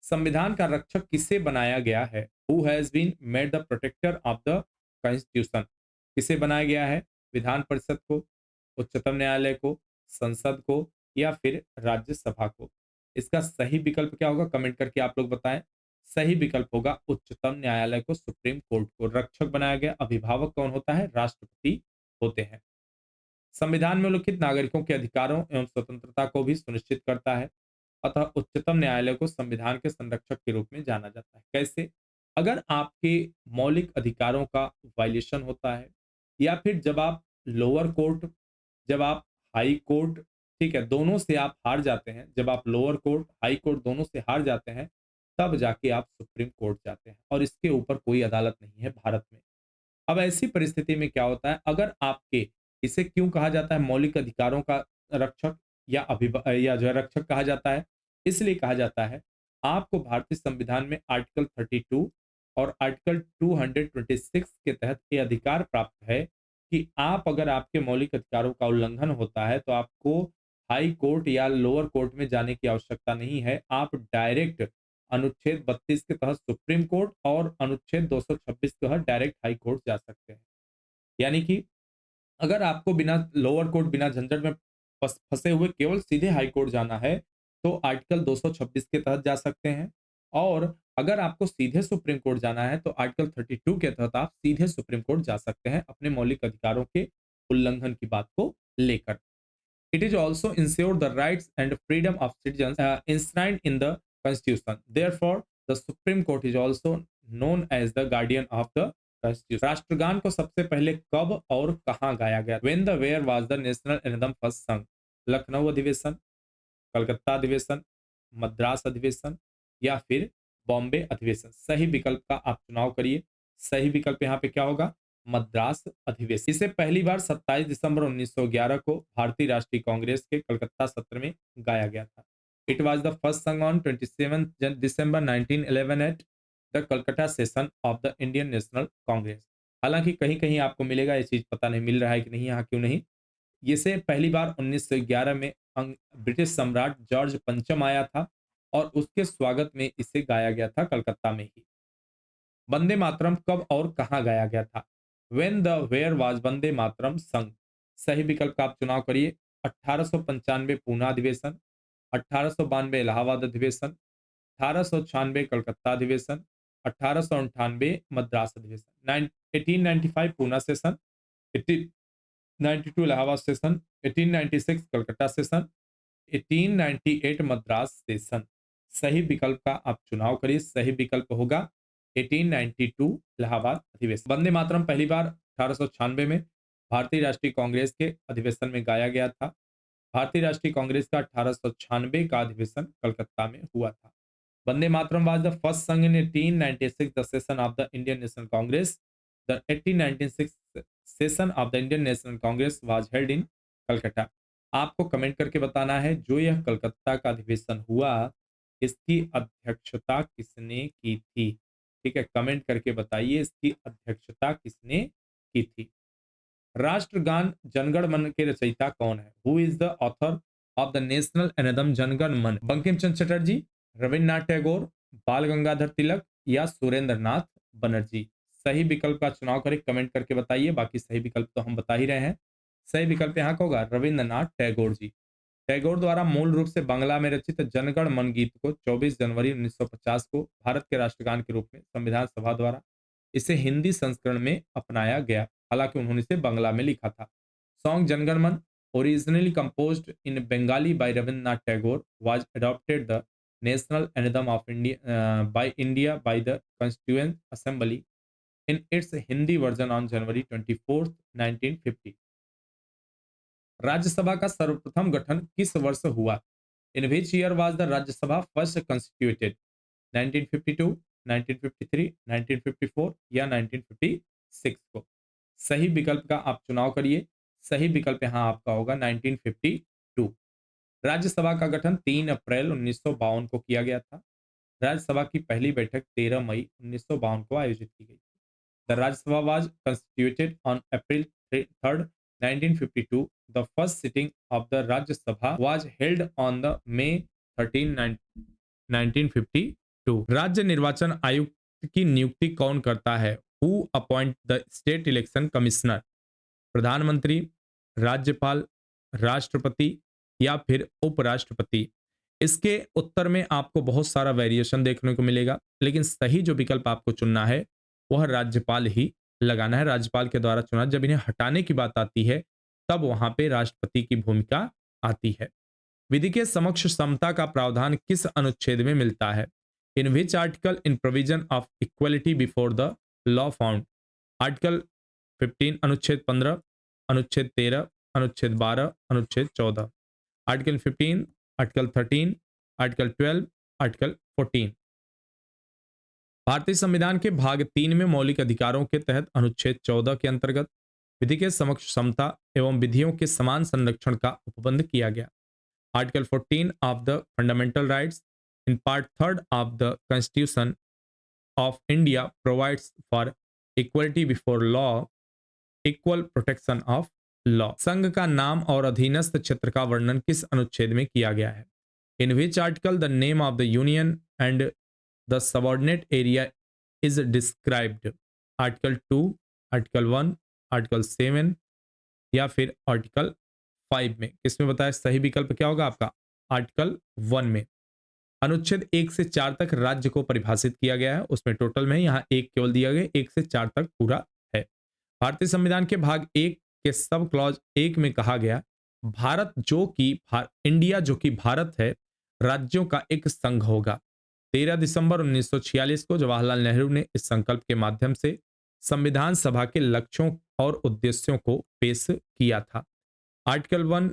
संविधान का रक्षक किसे बनाया गया है? Who has been made the protector of the constitution? किसे बनाया गया है? विधान परिषद को, उच्चतम न्यायालय को, संसद को या फिर राज्यसभा को? इसका सही विकल्प क्या होगा, कमेंट करके आप लोग बताएं। सही विकल्प होगा उच्चतम न्यायालय को, सुप्रीम कोर्ट को रक्षक बनाया गया। अभिभावक कौन होता है? राष्ट्रपति होते हैं। संविधान में उल्लिखित नागरिकों के अधिकारों एवं स्वतंत्रता को भी सुनिश्चित करता है, अतः उच्चतम न्यायालय को संविधान के संरक्षक के रूप में जाना जाता है। कैसे? अगर आपके मौलिक अधिकारों का वायलेशन होता है या फिर जब आप लोअर कोर्ट, जब आप हाई कोर्ट, ठीक है, दोनों से आप हार जाते हैं, जब आप लोअर कोर्ट हाई कोर्ट दोनों से हार जाते हैं, तब जाके आप सुप्रीम कोर्ट जाते हैं और इसके ऊपर कोई अदालत नहीं है भारत में। अब ऐसी परिस्थिति में क्या होता है, अगर आपके, इसे क्यों कहा जाता है मौलिक अधिकारों का रक्षक या या जो है रक्षक कहा जाता है? इसलिए कहा जाता है, आपको भारतीय संविधान में आर्टिकल 32 और आर्टिकल 226 के तहत ये अधिकार प्राप्त है कि आप, अगर आपके मौलिक अधिकारों का उल्लंघन होता है तो आपको हाई कोर्ट या लोअर कोर्ट में जाने की आवश्यकता नहीं है। आप डायरेक्ट अनुच्छेद 32 के तहत सुप्रीम कोर्ट और अनुच्छेद 226 के तहत डायरेक्ट हाई कोर्ट जा सकते हैं। यानी कि अगर आपको बिना लोअर कोर्ट, बिना झंझट में फंसे हुए केवल सीधे हाई कोर्ट जाना है तो आर्टिकल 226 के तहत जा सकते हैं, और अगर आपको सीधे सुप्रीम कोर्ट जाना है तो आर्टिकल 32 के तहत आप सीधे सुप्रीम कोर्ट जा सकते हैं अपने मौलिक अधिकारों के उल्लंघन की बात को लेकर। It is also ensure the rights and freedom of citizens enshrined in the Constitution. Therefore, the Supreme Court is also known as the guardian of the Constitution. राष्ट्रगान को सबसे पहले कब और कहाँ गाया गया? When the where was the national anthem first sung? Lucknow अधिवेशन, कलकत्ता अधिवेशन, मद्रास अधिवेशन या फिर बॉम्बे अधिवेशन? सही विकल्प का आप चुनाव करिए। सही विकल्प यहाँ पे क्या होगा? मद्रास अधिवेशन। इसे पहली बार 27 दिसंबर 1911 को भारतीय राष्ट्रीय कांग्रेस के कलकत्ता सत्र में गाया गया था। It was the first song on 27 December 1911 at the Calcutta session of the Indian national Congress. हालांकि कहीं कहीं आपको मिलेगा, ये चीज पता नहीं मिल रहा है कि नहीं, यहाँ क्यों नहीं। इसे पहली बार 1911 में ब्रिटिश सम्राट जॉर्ज पंचम आया था और उसके स्वागत में इसे गाया गया था कलकत्ता में ही। वंदे मातरम कब और कहाँ गाया गया था? When the where was Vande Mataram संग। सही विकल्प का आप चुनाव करिए। 1895 पूना अधिवेशन, 1892 इलाहाबाद अधिवेशन, 1896 कलकत्ता अधिवेशन, 1898 मद्रास अधिवेशन। 1895 Poona session, 1892 Allahabad session, 1896 Calcutta session, 1898 Madras session. सही विकल्प का आप चुनाव करिए। सही विकल्प होगा 1892 इलाहाबाद अधिवेशन। वंदे मातरम पहली बार 1896 में भारतीय राष्ट्रीय कांग्रेस के अधिवेशन में गाया गया था। भारतीय राष्ट्रीय कांग्रेस का 1896 का अधिवेशन कलकत्ता में हुआ था। Vande Mataram was the first sung in 1896 the session of the Indian National Congress. The 1896 session of the Indian National Congress was held in Calcutta. आपको कमेंट करके बताना है जो यह कलकत्ता का अधिवेशन हुआ इसकी अध्यक्षता किसने की थी। ठीक है, कमेंट करके बताइए इसकी अध्यक्षता किसने की थी। राष्ट्रगान जनगण मन के रचयिता कौन है? Who is the author of the national anthem Janagana Mana? Bankim चंद्र चटर्जी, रविन्द्रनाथ टैगोर, बाल गंगाधर तिलक या सुरेंद्र नाथ बनर्जी? सही विकल्प का चुनाव करें, कमेंट करके बताइए। बाकी सही विकल्प तो हम बता ही रहे हैं। सही विकल्प यहाँ का होगा रविन्द्रनाथ टैगोर जी। टैगोर द्वारा मूल रूप से बांग्ला में रचित जनगण मन गीत को 24 जनवरी 1950 को भारत के राष्ट्रगान के रूप में संविधान सभा द्वारा इसे हिंदी संस्करण में अपनाया गया। हालांकि उन्होंने इसे बांग्ला में लिखा था। Song Janagana Mana originally composed in Bengali by Rabindranath Tagore was adopted the national anthem of India by the constituent assembly in its Hindi version on January 24, 1950। Rajya Sabha का सर्वप्रथम गठन किस वर्ष हुआ? In which year was the Rajya Sabha first constituted? 1952, 1953, 1954 या 1956 को? सही विकल्प का आप चुनाव करिए। सही विकल्प यहाँ आपका होगा 1952। राज्यसभा का गठन 3 अप्रैल 1952 को किया गया था। राज्यसभा की पहली बैठक 13 मई 1952 को आयोजित की गई। The Rajya Sabha was constituted on April 3rd, 1952. The first sitting of the Rajya Sabha was held on the May 13, 1952. राज्य निर्वाचन आयुक्त की नियुक्ति कौन करता है? Who appoint the state election commissioner? प्रधानमंत्री, राज्यपाल, राष्ट्रपति या फिर उपराष्ट्रपति? इसके उत्तर में आपको बहुत सारा वेरिएशन देखने को मिलेगा, लेकिन सही जो विकल्प आपको चुनना है वह राज्यपाल ही लगाना है। राज्यपाल के द्वारा चुना। जब इन्हें हटाने की बात आती है तब वहां पे राष्ट्रपति की भूमिका आती है। विधि के समक्ष समता का प्रावधान किस अनुच्छेद में मिलता है? In which article in provision of equality before the law found? Article 15, अनुच्छेद 15, अनुच्छेद 13, अनुच्छेद 12, अनुच्छेद 14। Article 15, article 13, article 12, article 14। भारतीय संविधान के भाग 3 में मौलिक अधिकारों के तहत अनुच्छेद 14 के अंतर्गत विधि के समक्ष समता एवं विधियों के समान संरक्षण का उपबंध किया गया। Article 14 of the fundamental rights in part 3 of the constitution of India provides for equality before law, equal protection of law. संघ का नाम और अधीनस्थ क्षेत्र का वर्णन किस अनुच्छेद में किया गया है? In which article the name of the union and the subordinate area is described? Article 2, article 1, article 7 या फिर आर्टिकल 5 में? किसमें बताया? सही विकल्प क्या होगा आपका? आर्टिकल 1 में। अनुच्छेद 1 से 4 तक राज्य को परिभाषित किया गया है। उसमें टोटल में यहाँ एक केवल दिया गया, 1 से 4 तक पूरा है। भारतीय संविधान के भाग 1 के सब क्लॉज 1 में कहा गया इंडिया जो कि भारत है राज्यों का एक संघ होगा। 13 दिसंबर 1946 को जवाहरलाल नेहरू ने इस संकल्प के माध्यम से संविधान सभा के लक्ष्यों और उद्देश्यों को पेश किया था। Article 1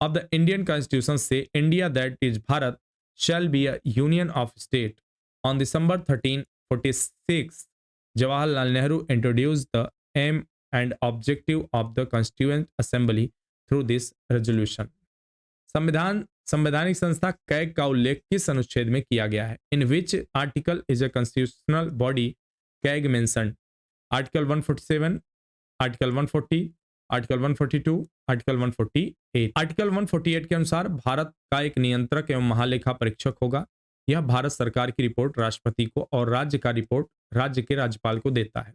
of the Indian constitution says India that is Bharat shall be a union of state. On December 13, 1946 Jawaharlal Nehru introduced the aim and objective of the constituent assembly through this resolution. संवैधानिक संस्था कैग का उल्लेख किस अनुच्छेद में किया गया है? In which article is a constitutional body CAG mentioned? Article 147, article 140, article 142, article 148। Article 148 के अनुसार भारत का एक नियंत्रक एवं महालेखा परीक्षक होगा। यह भारत सरकार की रिपोर्ट राष्ट्रपति को और राज्य का रिपोर्ट राज्य के राज्यपाल को देता है।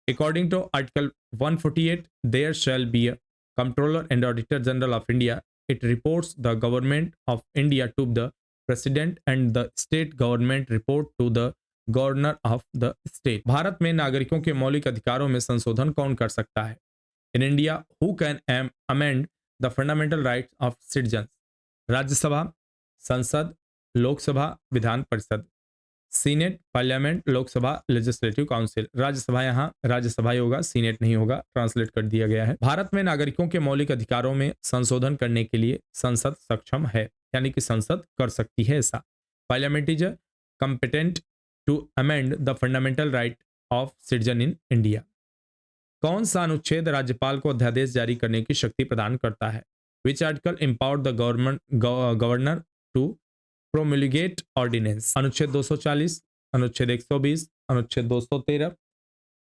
According to article 148, there shall be a controller and auditor general of India. It reports the government of India to the president and the state government report to the governor of the state. Bharat में नागरिकों के मौलिक अधिकारों में संशोधन कौन कर सकता है? In India who can amend the fundamental rights of citizens? Rajya Sabha, संसद, Lok Sabha, Vidhan Parishad. Senate, parliament, Lok Sabha, legislative council. Rajya Sabha यहाँ राज्यसभा ही होगा, सीनेट नहीं होगा, ट्रांसलेट कर दिया गया है। भारत में नागरिकों के मौलिक अधिकारों में संशोधन करने के लिए संसद सक्षम है, यानी कि संसद कर सकती है ऐसा। Parliament is competent to amend the fundamental right of citizen in India. कौन सा अनुच्छेद राज्यपाल को अध्यादेश जारी करने की शक्ति प्रदान करता है? Which article empower the governor to promulgate ordinance? अनुच्छेद 240, अनुच्छेद 120, अनुच्छेद 213,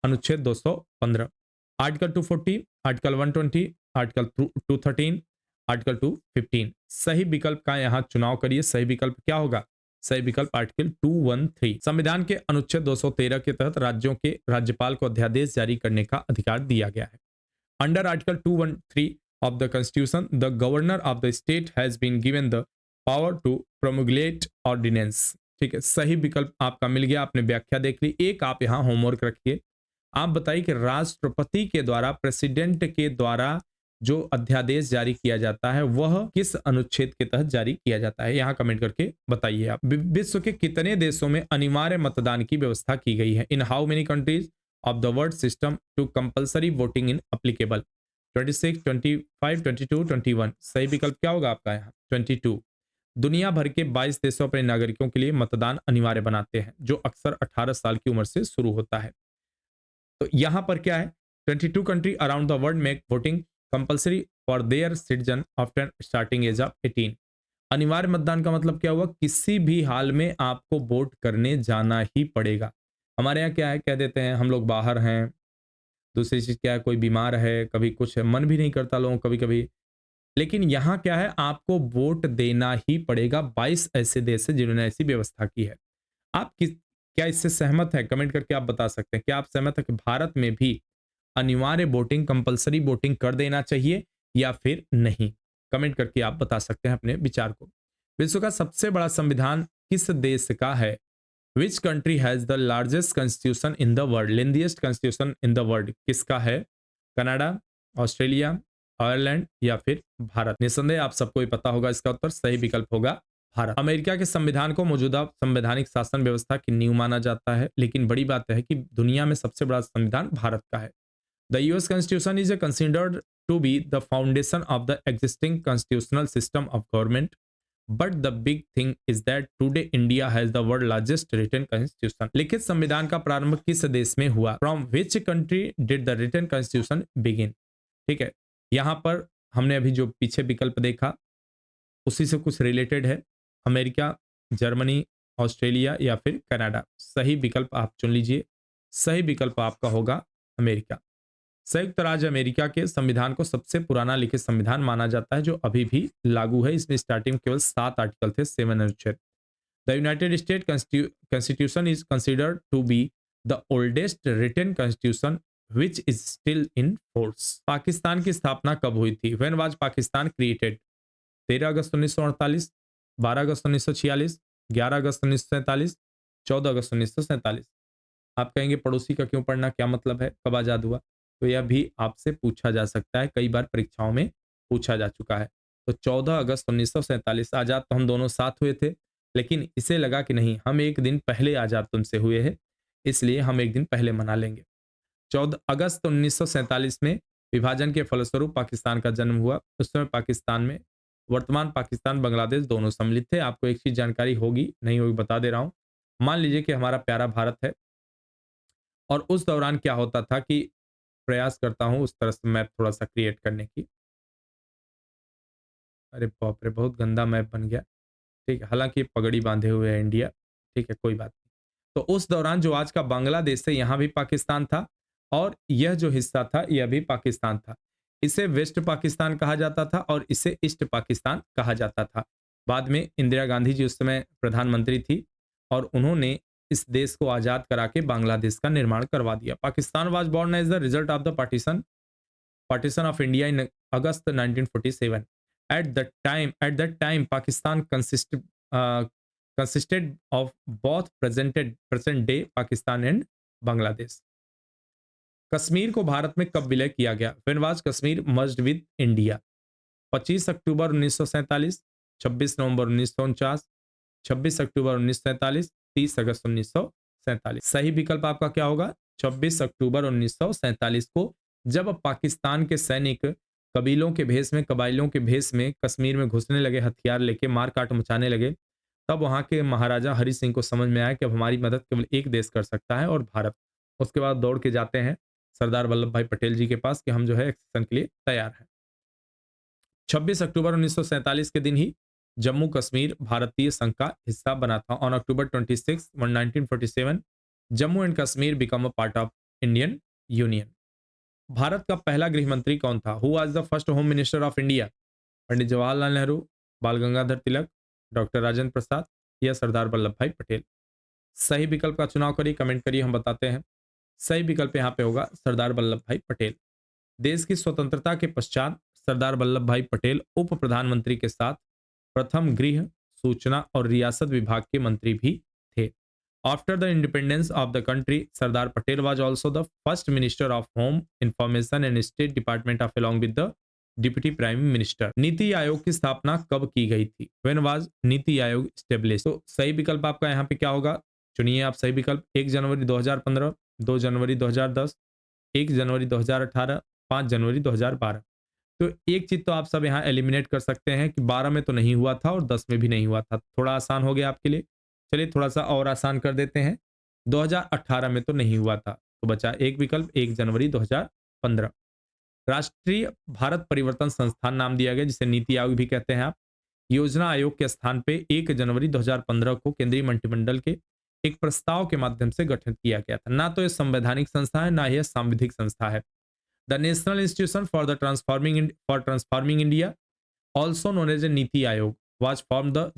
अनुच्छेद 215। Article 240, article 120, article 213, article 215। सही विकल्प का यहाँ चुनाव करिए। सही विकल्प क्या होगा? सही विकल्प आर्टिकल 213। संविधान के अनुच्छेद 213 के तहत राज्यों के राज्यपाल को अध्यादेश जारी करने का अधिकार दिया गया है। Under article 213 of the constitution, the governor of the state has been given the power to promulgate ordinance. ठीक है, सही विकल्प आपका मिल गया। आपने व्याख्या देख ली। एक आप यहाँ होमवर्क रखिए। आप बताइए कि राष्ट्रपति के द्वारा, प्रेसिडेंट के द्वारा जो अध्यादेश जारी किया जाता है वह किस अनुच्छेद के तहत जारी किया जाता है? यहाँ कमेंट करके बताइए आप। विश्व के कितने देशों में अनिवार्य मतदान की व्यवस्था की गई है? In how many countries of the world system to compulsory voting in applicable? 26, 25, 22, 21। सही विकल्प क्या होगा आपका यहाँ? 22। दुनिया भर के 22 देशों अपने नागरिकों के लिए मतदान अनिवार्य बनाते हैं, जो अक्सर 18 साल की उम्र से शुरू होता है। तो यहां पर क्या है? 22 country around the world make voting compulsory for their citizen after starting age of 18। अनिवार्य मतदान का मतलब क्या हुआ? किसी भी हाल में आपको वोट करने जाना ही पड़ेगा। हमारे यहाँ क्या है, कह देते हैं हम लोग बाहर हैं। दूसरी चीज क्या है, कोई बीमार है, कभी कुछ है, मन भी नहीं करता लोगों कभी कभी। लेकिन यहाँ क्या है, आपको वोट देना ही पड़ेगा। 22 ऐसे देश हैं जिन्होंने ऐसी व्यवस्था की है। आप किस क्या इससे सहमत है? कमेंट करके आप बता सकते हैं। क्या आप सहमत है कि भारत में भी अनिवार्य वोटिंग, कंपलसरी वोटिंग कर देना चाहिए या फिर नहीं? कमेंट करके आप बता सकते हैं अपने विचार को। विश्व का सबसे बड़ा संविधान किस देश का है? विच country has the largest constitution in the world? Lengthiest constitution in the world किसका है? कनाडा, ऑस्ट्रेलिया, आयरलैंड या फिर भारत? निसंदेह आप सबको ही पता होगा इसका उत्तर। सही विकल्प होगा भारत। अमेरिका के संविधान को मौजूदा संवैधानिक शासन व्यवस्था की नींव माना जाता है, लेकिन बड़ी बात है कि दुनिया में सबसे बड़ा संविधान भारत का है। The US constitution is considered to be the foundation of the existing constitutional system of government, but the big thing is that today India has the world largest written constitution. लिखित संविधान का प्रारंभ किस देश में हुआ? From which country did the written constitution begin? ठीक है, यहां पर हमने अभी जो पीछे विकल्प देखा उसी से कुछ रिलेटेड है। अमेरिका, जर्मनी, ऑस्ट्रेलिया या फिर कनाडा? सही विकल्प आप चुन लीजिए। सही विकल्प आपका होगा अमेरिका। संयुक्त राज्य अमेरिका के संविधान को सबसे पुराना लिखित संविधान माना जाता है जो अभी भी लागू है। इसमें स्टार्टिंग में केवल 7 आर्टिकल थे, 7 अनुच्छेद। The United State constitution is considered to be the oldest written constitution which is still in force। Pakistan की स्थापना कब हुई थी? When was Pakistan created? 13 अगस्त 1948, 12 अगस्त 1946, 11 अगस्त 1947, 14 अगस्त 1947। आप कहेंगे पड़ोसी का क्यों पढ़ना, क्या मतलब है, कब आजाद हुआ? तो यह भी आपसे पूछा जा सकता है, कई बार परीक्षाओं में पूछा जा चुका है। तो 14 अगस्त 1947। आजाद तो हम दोनों साथ हुए थे, लेकिन इसे लगा कि नहीं, हम एक दिन पहले आजाद तुमसे हुए हैं, इसलिए हम एक दिन पहले मना लेंगे। 14 अगस्त 1947 में विभाजन के फलस्वरूप पाकिस्तान का जन्म हुआ। उस समय पाकिस्तान में वर्तमान पाकिस्तान, बांग्लादेश दोनों सम्मिलित थे। आपको एक चीज जानकारी होगी, नहीं होगी बता दे रहा हूं। मान लीजिए कि हमारा प्यारा भारत है और उस दौरान क्या होता था कि प्रयास करता हूं उस तरह से मैप थोड़ा सा क्रिएट करने की। अरे बाप रे, बहुत गंदा मैप बन गया। ठीक है, हालांकि पगड़ी बांधे हुए है इंडिया। ठीक है, कोई बात नहीं। तो उस दौरान जो आज का बांग्लादेश है, यहां भी पाकिस्तान था और यह जो हिस्सा था यह भी पाकिस्तान था। इसे वेस्ट पाकिस्तान कहा जाता था और इसे ईस्ट पाकिस्तान कहा जाता था। बाद में इंदिरा गांधी जी उस समय प्रधानमंत्री थी और उन्होंने इस देश को आज़ाद करा के बांग्लादेश का निर्माण करवा दिया। Pakistan was born as the result of the partition of India in August 1947. At that time, Pakistan consisted of both present day Pakistan and Bangladesh. Kashmir को भारत में कब विलय किया गया? When was Kashmir merged with India? 25 अक्टूबर 1947, 26 नवंबर 1949, 26 अक्टूबर 1947, 30 अगस्त 1947। सही विकल्प आपका क्या होगा? 26 अक्टूबर 1947 को जब पाकिस्तान के सैनिक कबाइलों के भेष में कश्मीर में घुसने लगे, हथियार लेके मार काट मचाने लगे, तब वहां के महाराजा हरि सिंह को समझ में आया कि अब हमारी मदद केवल एक देश कर सकता है और भारत। उसके बाद दौड़ के जाते हैं सरदार वल्लभ भाई पटेल जी के पास कि हम जो है एक्शन के लिए तैयार हैं। 26 अक्टूबर 1947 के दिन ही जम्मू कश्मीर भारतीय संघ का हिस्सा बना था। On October 26, 1947 Jammu and Kashmir become a part of Indian union. Bharat का पहला गृह मंत्री कौन था? Who was the first home minister of India? Pandit Jawaharlal Nehru, Bal Gangadhar Tilak, doctor Rajendra Prasad या सरदार वल्लभ भाई पटेल? सही विकल्प का चुनाव करिए, कमेंट करिए, हम बताते हैं। सही विकल्प यहाँ पे होगा सरदार वल्लभ भाई पटेल। देश की स्वतंत्रता के पश्चात सरदार वल्लभ भाई पटेल उप प्रधानमंत्री के साथ प्रथम गृह, सूचना और रियासत विभाग के मंत्री भी थे। After the independence of the country, Sardar Patel was also the first Minister of Home, Information and State Department of along with the Deputy Prime Minister। NITI Aayog की स्थापना कब की गई थी? When was NITI Aayog established? तो सही विकल्प आपका यहाँ पे क्या होगा? चुनिए आप सही विकल्प। 1 जनवरी 2015, 2 जनवरी 2010, 1 जनवरी 2018, 5 जनवरी 2012। तो एक चीज तो आप सब यहाँ एलिमिनेट कर सकते हैं कि 12 में तो नहीं हुआ था और 10 में भी नहीं हुआ था। थोड़ा आसान हो गया आपके लिए। चलिए थोड़ा सा और आसान कर देते हैं। 2018 में तो नहीं हुआ था, तो बचा एक विकल्प 1 जनवरी 2015। राष्ट्रीय भारत परिवर्तन संस्थान नाम दिया गया, जिसे नीति आयोग भी कहते हैं आप। योजना आयोग के स्थान पे 1 जनवरी 2015 को केंद्रीय मंत्रिमंडल के एक प्रस्ताव के माध्यम से गठित किया गया था। ना तो यह संवैधानिक संस्था है, ना ही सांविधिक संस्था है। The national institution for the transforming India, also known as a NITI Aayog, was formed the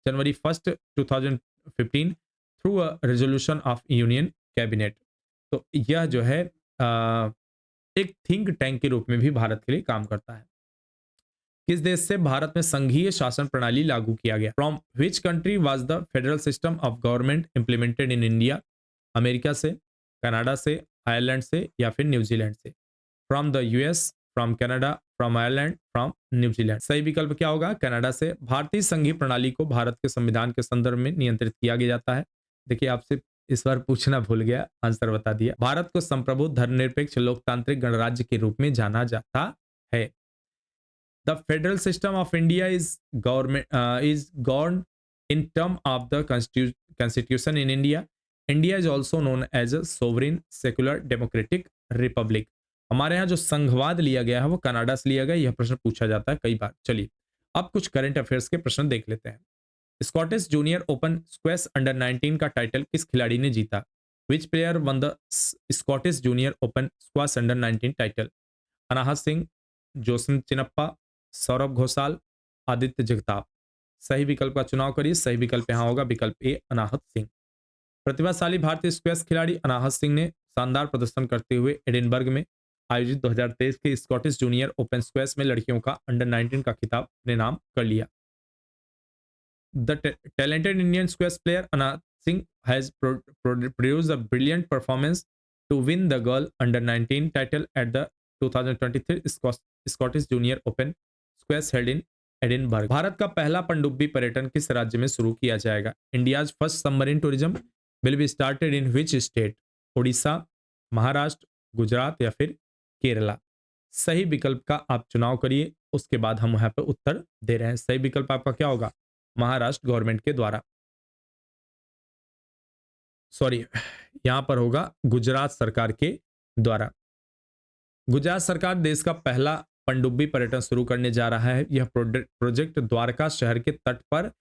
January 1st 2015 through a resolution of union cabinet. तो यह जो है एक थिंक टैंक के रूप में भी भारत के लिए काम करता है। किस देश से भारत में संघीय शासन प्रणाली लागू किया गया? From which country was the federal system of government implemented in India? America से, कनाडा से, आयरलैंड से या फिर न्यूजीलैंड से? From the US, from Canada, from Ireland, from New Zealand. सही विकल्प क्या होगा? कनाडा से। भारतीय संघीय प्रणाली को भारत के संविधान के संदर्भ में नियंत्रित किया गया जाता है। देखिए आपसे इस बार पूछना भूल गया, आंसर बता दिया। भारत को संप्रभु धर्मनिरपेक्ष लोकतांत्रिक गणराज्य के रूप में जाना जाता है। The federal system of India is govern in term of the constitution in India. India is also known as a sovereign secular democratic republic. हमारे यहाँ जो संघवाद लिया गया है वो कनाडा से लिया गया। यह प्रश्न पूछा जाता है कई बार। चलिए अब कुछ करंट अफेयर्स के प्रश्न देख लेते हैं। Scottish junior open squash under 19 का टाइटल किस खिलाड़ी ने जीता? Which player won the Scottish junior open squash under 19 title? Anahat Singh, Josna Chinappa, Saurabh Ghosal, Aditya Jagtap. सही विकल्प का चुनाव करिए। सही विकल्प यहाँ होगा विकल्प ए, अनाहत सिंह। प्रतिभाशाली भारतीय स्क्वैश खिलाड़ी अनाहत सिंह ने शानदार प्रदर्शन करते हुए एडिनबर्ग में आयोजित 2023 के स्कॉटिश जूनियर ओपन स्क्वैश में लड़कियों का अंडर 19 का खिताब अपने नाम कर लिया। The talented Indian squash player Anahat Singh has produced a brilliant performance to win the girl under 19 title at the 2023 Scottish Junior Open Squash held in Edinburgh. Bharat का पहला पनडुब्बी पर्यटन किस राज्य में शुरू किया जाएगा? India's first submarine tourism will be started in which state? Orissa, Maharashtra, Gujarat या फिर केरला? सही विकल्प का आप चुनाव करिए, उसके बाद हम यहाँ पे उत्तर दे रहे हैं। सही विकल्प आपका क्या होगा? महाराष्ट्र गवर्नमेंट के द्वारा। सॉरी, यहां पर होगा गुजरात सरकार के द्वारा। गुजरात सरकार देश का पहला पनडुब्बी पर्यटन शुरू करने जा रहा है। यह प्रोजेक्ट द्वारका शहर के तट पर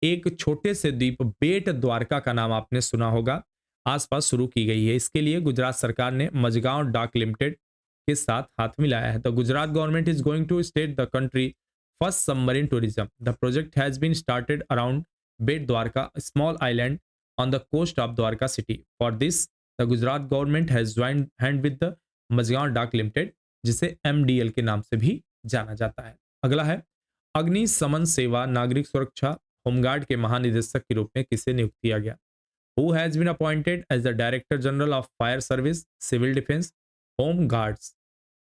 एक छोटे से द्वीप बेट द्वारका का नाम आपने सुना होगा, आसपास शुरू की गई है। इसके लिए गुजरात सरकार ने मजगांव डाक लिमिटेड के साथ हाथ मिलाया है। The Gujarat government is going to state the country first submarine tourism. The project has been started around Bet Dwarka, a small island on the coast of Dwarka city. For this, the Gujarat government has joined hand with the Mazgaon Dak Limited, जिसे MDL के नाम से भी जाना जाता है। अगला है अग्निशमन सेवा नागरिक सुरक्षा होमगार्ड के महानिदेशक के रूप में किसे नियुक्त किया गया? Who has been appointed as the Director General of Fire Service, Civil Defense, Home Guards?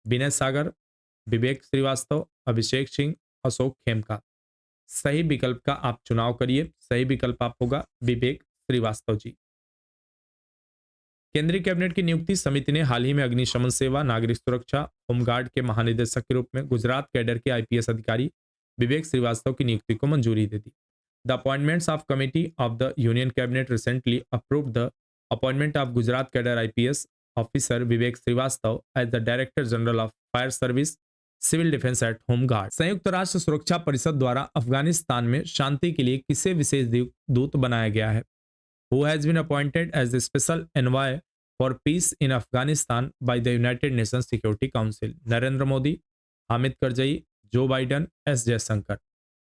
विनय सागर, विवेक श्रीवास्तव, अभिषेक सिंह, अशोक खेमका। सही विकल्प का आप चुनाव करिए। सही विकल्प आप होगा विवेक श्रीवास्तव जी। केंद्रीय कैबिनेट की नियुक्ति समिति ने हाल ही में अग्निशमन सेवा नागरिक सुरक्षा होमगार्ड के महानिदेशक के रूप में गुजरात कैडर के आईपीएस अधिकारी विवेक श्रीवास्तव की नियुक्ति को मंजूरी दे दी। The appointments of committee of the union cabinet recently approved the appointment of Gujarat cadre IPS officer Vivek Srivastava as the director general of fire service civil defence at home guard. संयुक्त राष्ट्र सुरक्षा परिषद द्वारा अफगानिस्तान में शांति के लिए किसे विशेष दूत बनाया गया है? Who has been appointed as the special envoy for peace in Afghanistan by the United Nations Security Council? Narendra Modi, Hamid Karzai, जो बाइडन, एस जयशंकर।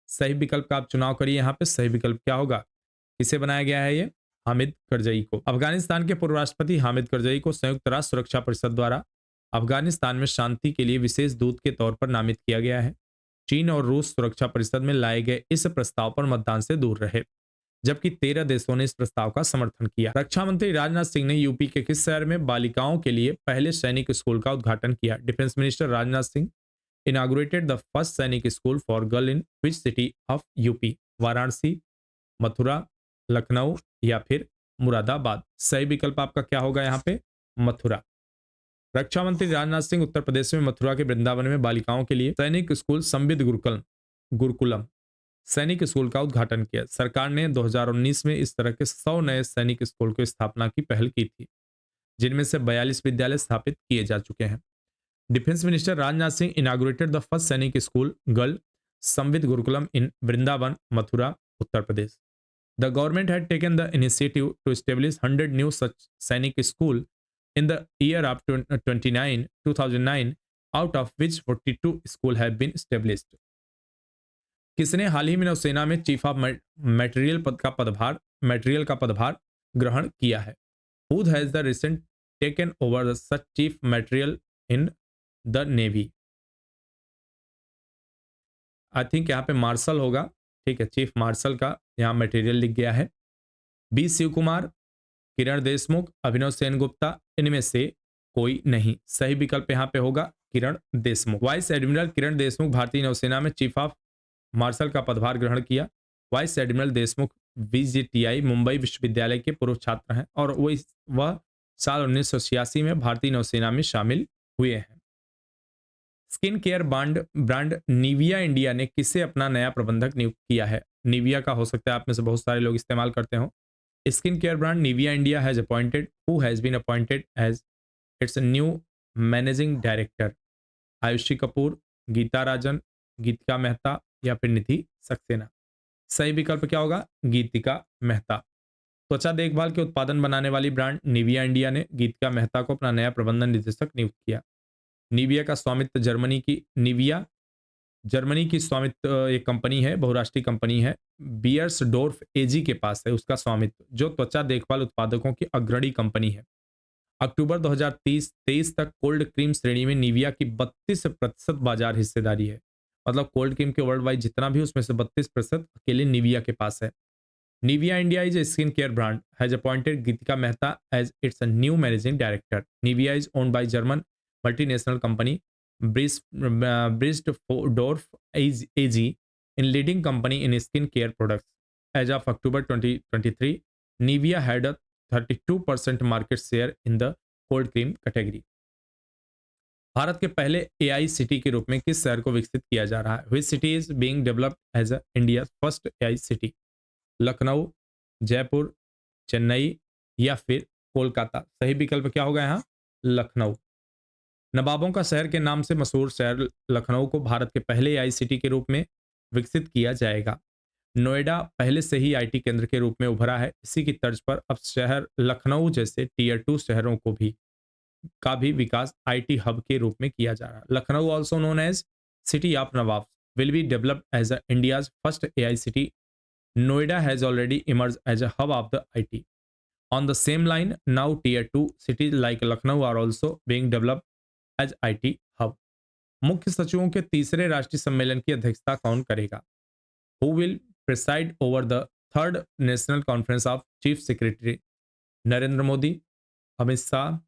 सही विकल्प का आप चुनाव करिए। यहाँ पे सही विकल्प क्या होगा? किसे बनाया गया है ये? हामिद करजई को। अफगानिस्तान के पूर्व राष्ट्रपति हामिद करजई को संयुक्त राष्ट्र सुरक्षा परिषद द्वारा अफगानिस्तान में शांति के लिए विशेष दूत के तौर पर नामित किया गया है। चीन और रूस सुरक्षा परिषद में लाए गए इस प्रस्ताव पर मतदान से दूर रहे, जबकि 13 देशों ने इस प्रस्ताव का समर्थन किया। रक्षा मंत्री राजनाथ सिंह ने यूपी के किस शहर में बालिकाओं के लिए पहले सैनिक स्कूल का उद्घाटन किया? Defence minister Rajnath Singh inaugurated the first Sainik school for girl in which city of UP? Varanasi, Mathura, Lucknow या फिर मुरादाबाद? सही विकल्प आपका क्या होगा यहाँ पे? मथुरा। रक्षा मंत्री राजनाथ सिंह उत्तर प्रदेश में मथुरा के वृंदावन में बालिकाओं के लिए सैनिक स्कूल संविद गुरुकुलम सैनिक स्कूल का उद्घाटन किया। सरकार ने 2019 में इस तरह के 100 नए सैनिक स्कूल की स्थापना की पहल की थी, जिनमें से 42 विद्यालय स्थापित किए जा चुके हैं। Defence minister Rajnath Singh inaugurated the first Sainik school girl Samvid Gurukulam in Vrindavan, Mathura, Uttar Pradesh. The government had taken the initiative to establish 100 new such Sainik school in the year of 2009, out of which 42 school have been established. किसने हाल ही में नौसेना में चीफ ऑफ मटेरियल का पदभार ग्रहण किया है? Who has the recent taken over the such chief material in the navy? I think यहाँ पे मार्शल होगा। ठीक है, चीफ मार्शल का यहाँ मटेरियल लिख गया है। बी शिव कुमार, किरण देशमुख, अभिनव सेनगुप्ता, इनमें से कोई नहीं। सही विकल्प यहाँ पे होगा किरण देशमुख। वाइस एडमिरल किरण देशमुख भारतीय नौसेना में चीफ ऑफ मार्शल का पदभार ग्रहण किया। Vice admiral Deshmukh VJTI Mumbai विश्वविद्यालय के पूर्व छात्र हैं और वह साल 1986 में भारतीय नौसेना में शामिल हुए हैं। Skin care brand Nivea India ने किसे अपना नया प्रबंधक नियुक्त किया है? निविया का हो सकता है आप में से बहुत सारे लोग इस्तेमाल करते हो। Skin care brand Nivea India has appointed who has been appointed as its new managing director? Ayushi Kapoor, Geeta Rajan, Geetika Mehta या फिर निधि सक्सेना? सही विकल्प क्या होगा? गीतिका मेहता। त्वचा देखभाल के उत्पादन बनाने वाली ब्रांड निविया इंडिया ने गीतिका मेहता को अपना नया प्रबंधन निदेशक नियुक्त किया। निविया का स्वामित्व जर्मनी की स्वामित्व एक कंपनी है, बहुराष्ट्रीय कंपनी है, बियर्सडोर्फ एजी के पास है उसका स्वामित्व, जो त्वचा देखभाल उत्पादकों की अग्रणी कंपनी है। अक्टूबर 2023 तक कोल्ड क्रीम श्रेणी में निविया की 32% बाजार हिस्सेदारी है। मतलब कोल्ड क्रीम के वर्ल्ड वाइड जितना भी उसमें से 32% अकेले निविया के पास है। Nivea India is a skin care brand has appointed Geetika Mehta as its new managing director. Nivea is owned by German multinational company Beiersdorf AG in leading company in skin care products. As of October 2023, Nivea had a 32% market share in the cold cream category. Bharat के पहले AI city के रूप में किस शहर को विकसित किया जा रहा है? Which city is being developed as India's first AI city? Lucknow, Jaipur, Chennai या फिर कोलकाता? सही विकल्प क्या होगा यहाँ? लखनऊ। नवाबों का शहर के नाम से मशहूर शहर लखनऊ को भारत के पहले AI सिटी के रूप में विकसित किया जाएगा। नोएडा पहले से ही IT केंद्र के रूप में उभरा है। इसी की तर्ज पर अब शहर लखनऊ जैसे टियर 2 शहरों का भी विकास IT हब के रूप में किया जा रहा है। Lucknow also known as city of Nawab will be developed as India's first AI city. Noida has already emerged as a hub of the IT. On the same line, now Tier 2 cities like Lucknow are also being developed as IT hub. मुख्य सचिवों के तीसरे राष्ट्रीय सम्मेलन की अध्यक्षता कौन करेगा? Who will preside over the third National Conference of Chief Secretary? Narendra Modi, Amit Shah,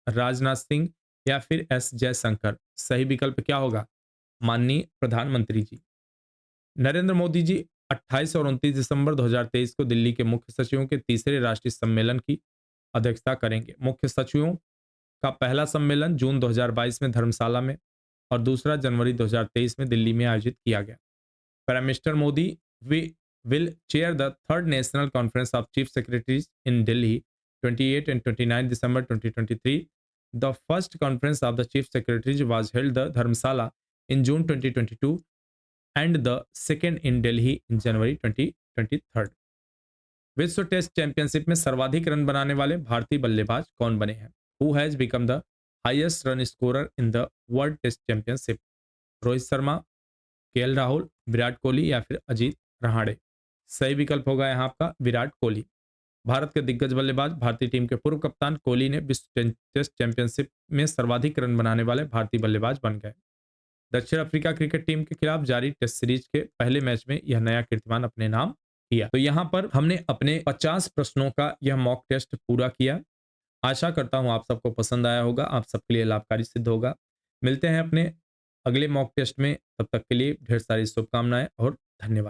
Rajnath Singh या फिर एस जयशंकर? सही विकल्प क्या होगा? माननीय प्रधानमंत्री जी। नरेंद्र मोदी जी 28 और 29 दिसंबर 2023 को दिल्ली के मुख्य सचिवों के तीसरे राष्ट्रीय सम्मेलन की अध्यक्षता करेंगे। मुख्य सचिवों का पहला सम्मेलन जून 2022 में धर्मशाला में और दूसरा जनवरी 2023 में दिल्ली में आयोजित किया गया। Prime minister Modi will chair the third National Conference of Chief Secretaries in Delhi 28 and 29 December 2023. The first conference of the Chief Secretaries was held at Dharamsala in June 2022 and the second in Delhi in January 2023. विश्व test championship में सर्वाधिक run बनाने वाले भारतीय बल्लेबाज कौन बने हैं? Who has become the highest run scorer in the World Test Championship? Rohit Sharma, KL Rahul, Virat Kohli या फिर अजीत रहाणे? सही विकल्प होगा यहाँ आपका विराट कोहली। भारत के दिग्गज बल्लेबाज भारतीय टीम के पूर्व कप्तान कोहली ने विश्व टेस्ट चैंपियनशिप में सर्वाधिक रन बनाने वाले भारतीय बल्लेबाज बन गए। दक्षिण अफ्रीका क्रिकेट टीम के खिलाफ जारी टेस्ट सीरीज के पहले मैच में यह नया कीर्तिमान अपने नाम किया। तो यहाँ पर हमने अपने 50 प्रश्नों का यह मॉक टेस्ट पूरा किया। आशा करता हूँ आप सबको पसंद आया होगा, आप सबके लिए लाभकारी सिद्ध होगा। मिलते हैं अपने अगले मॉक टेस्ट में, तब तक के लिए ढेर सारी शुभकामनाएं और धन्यवाद।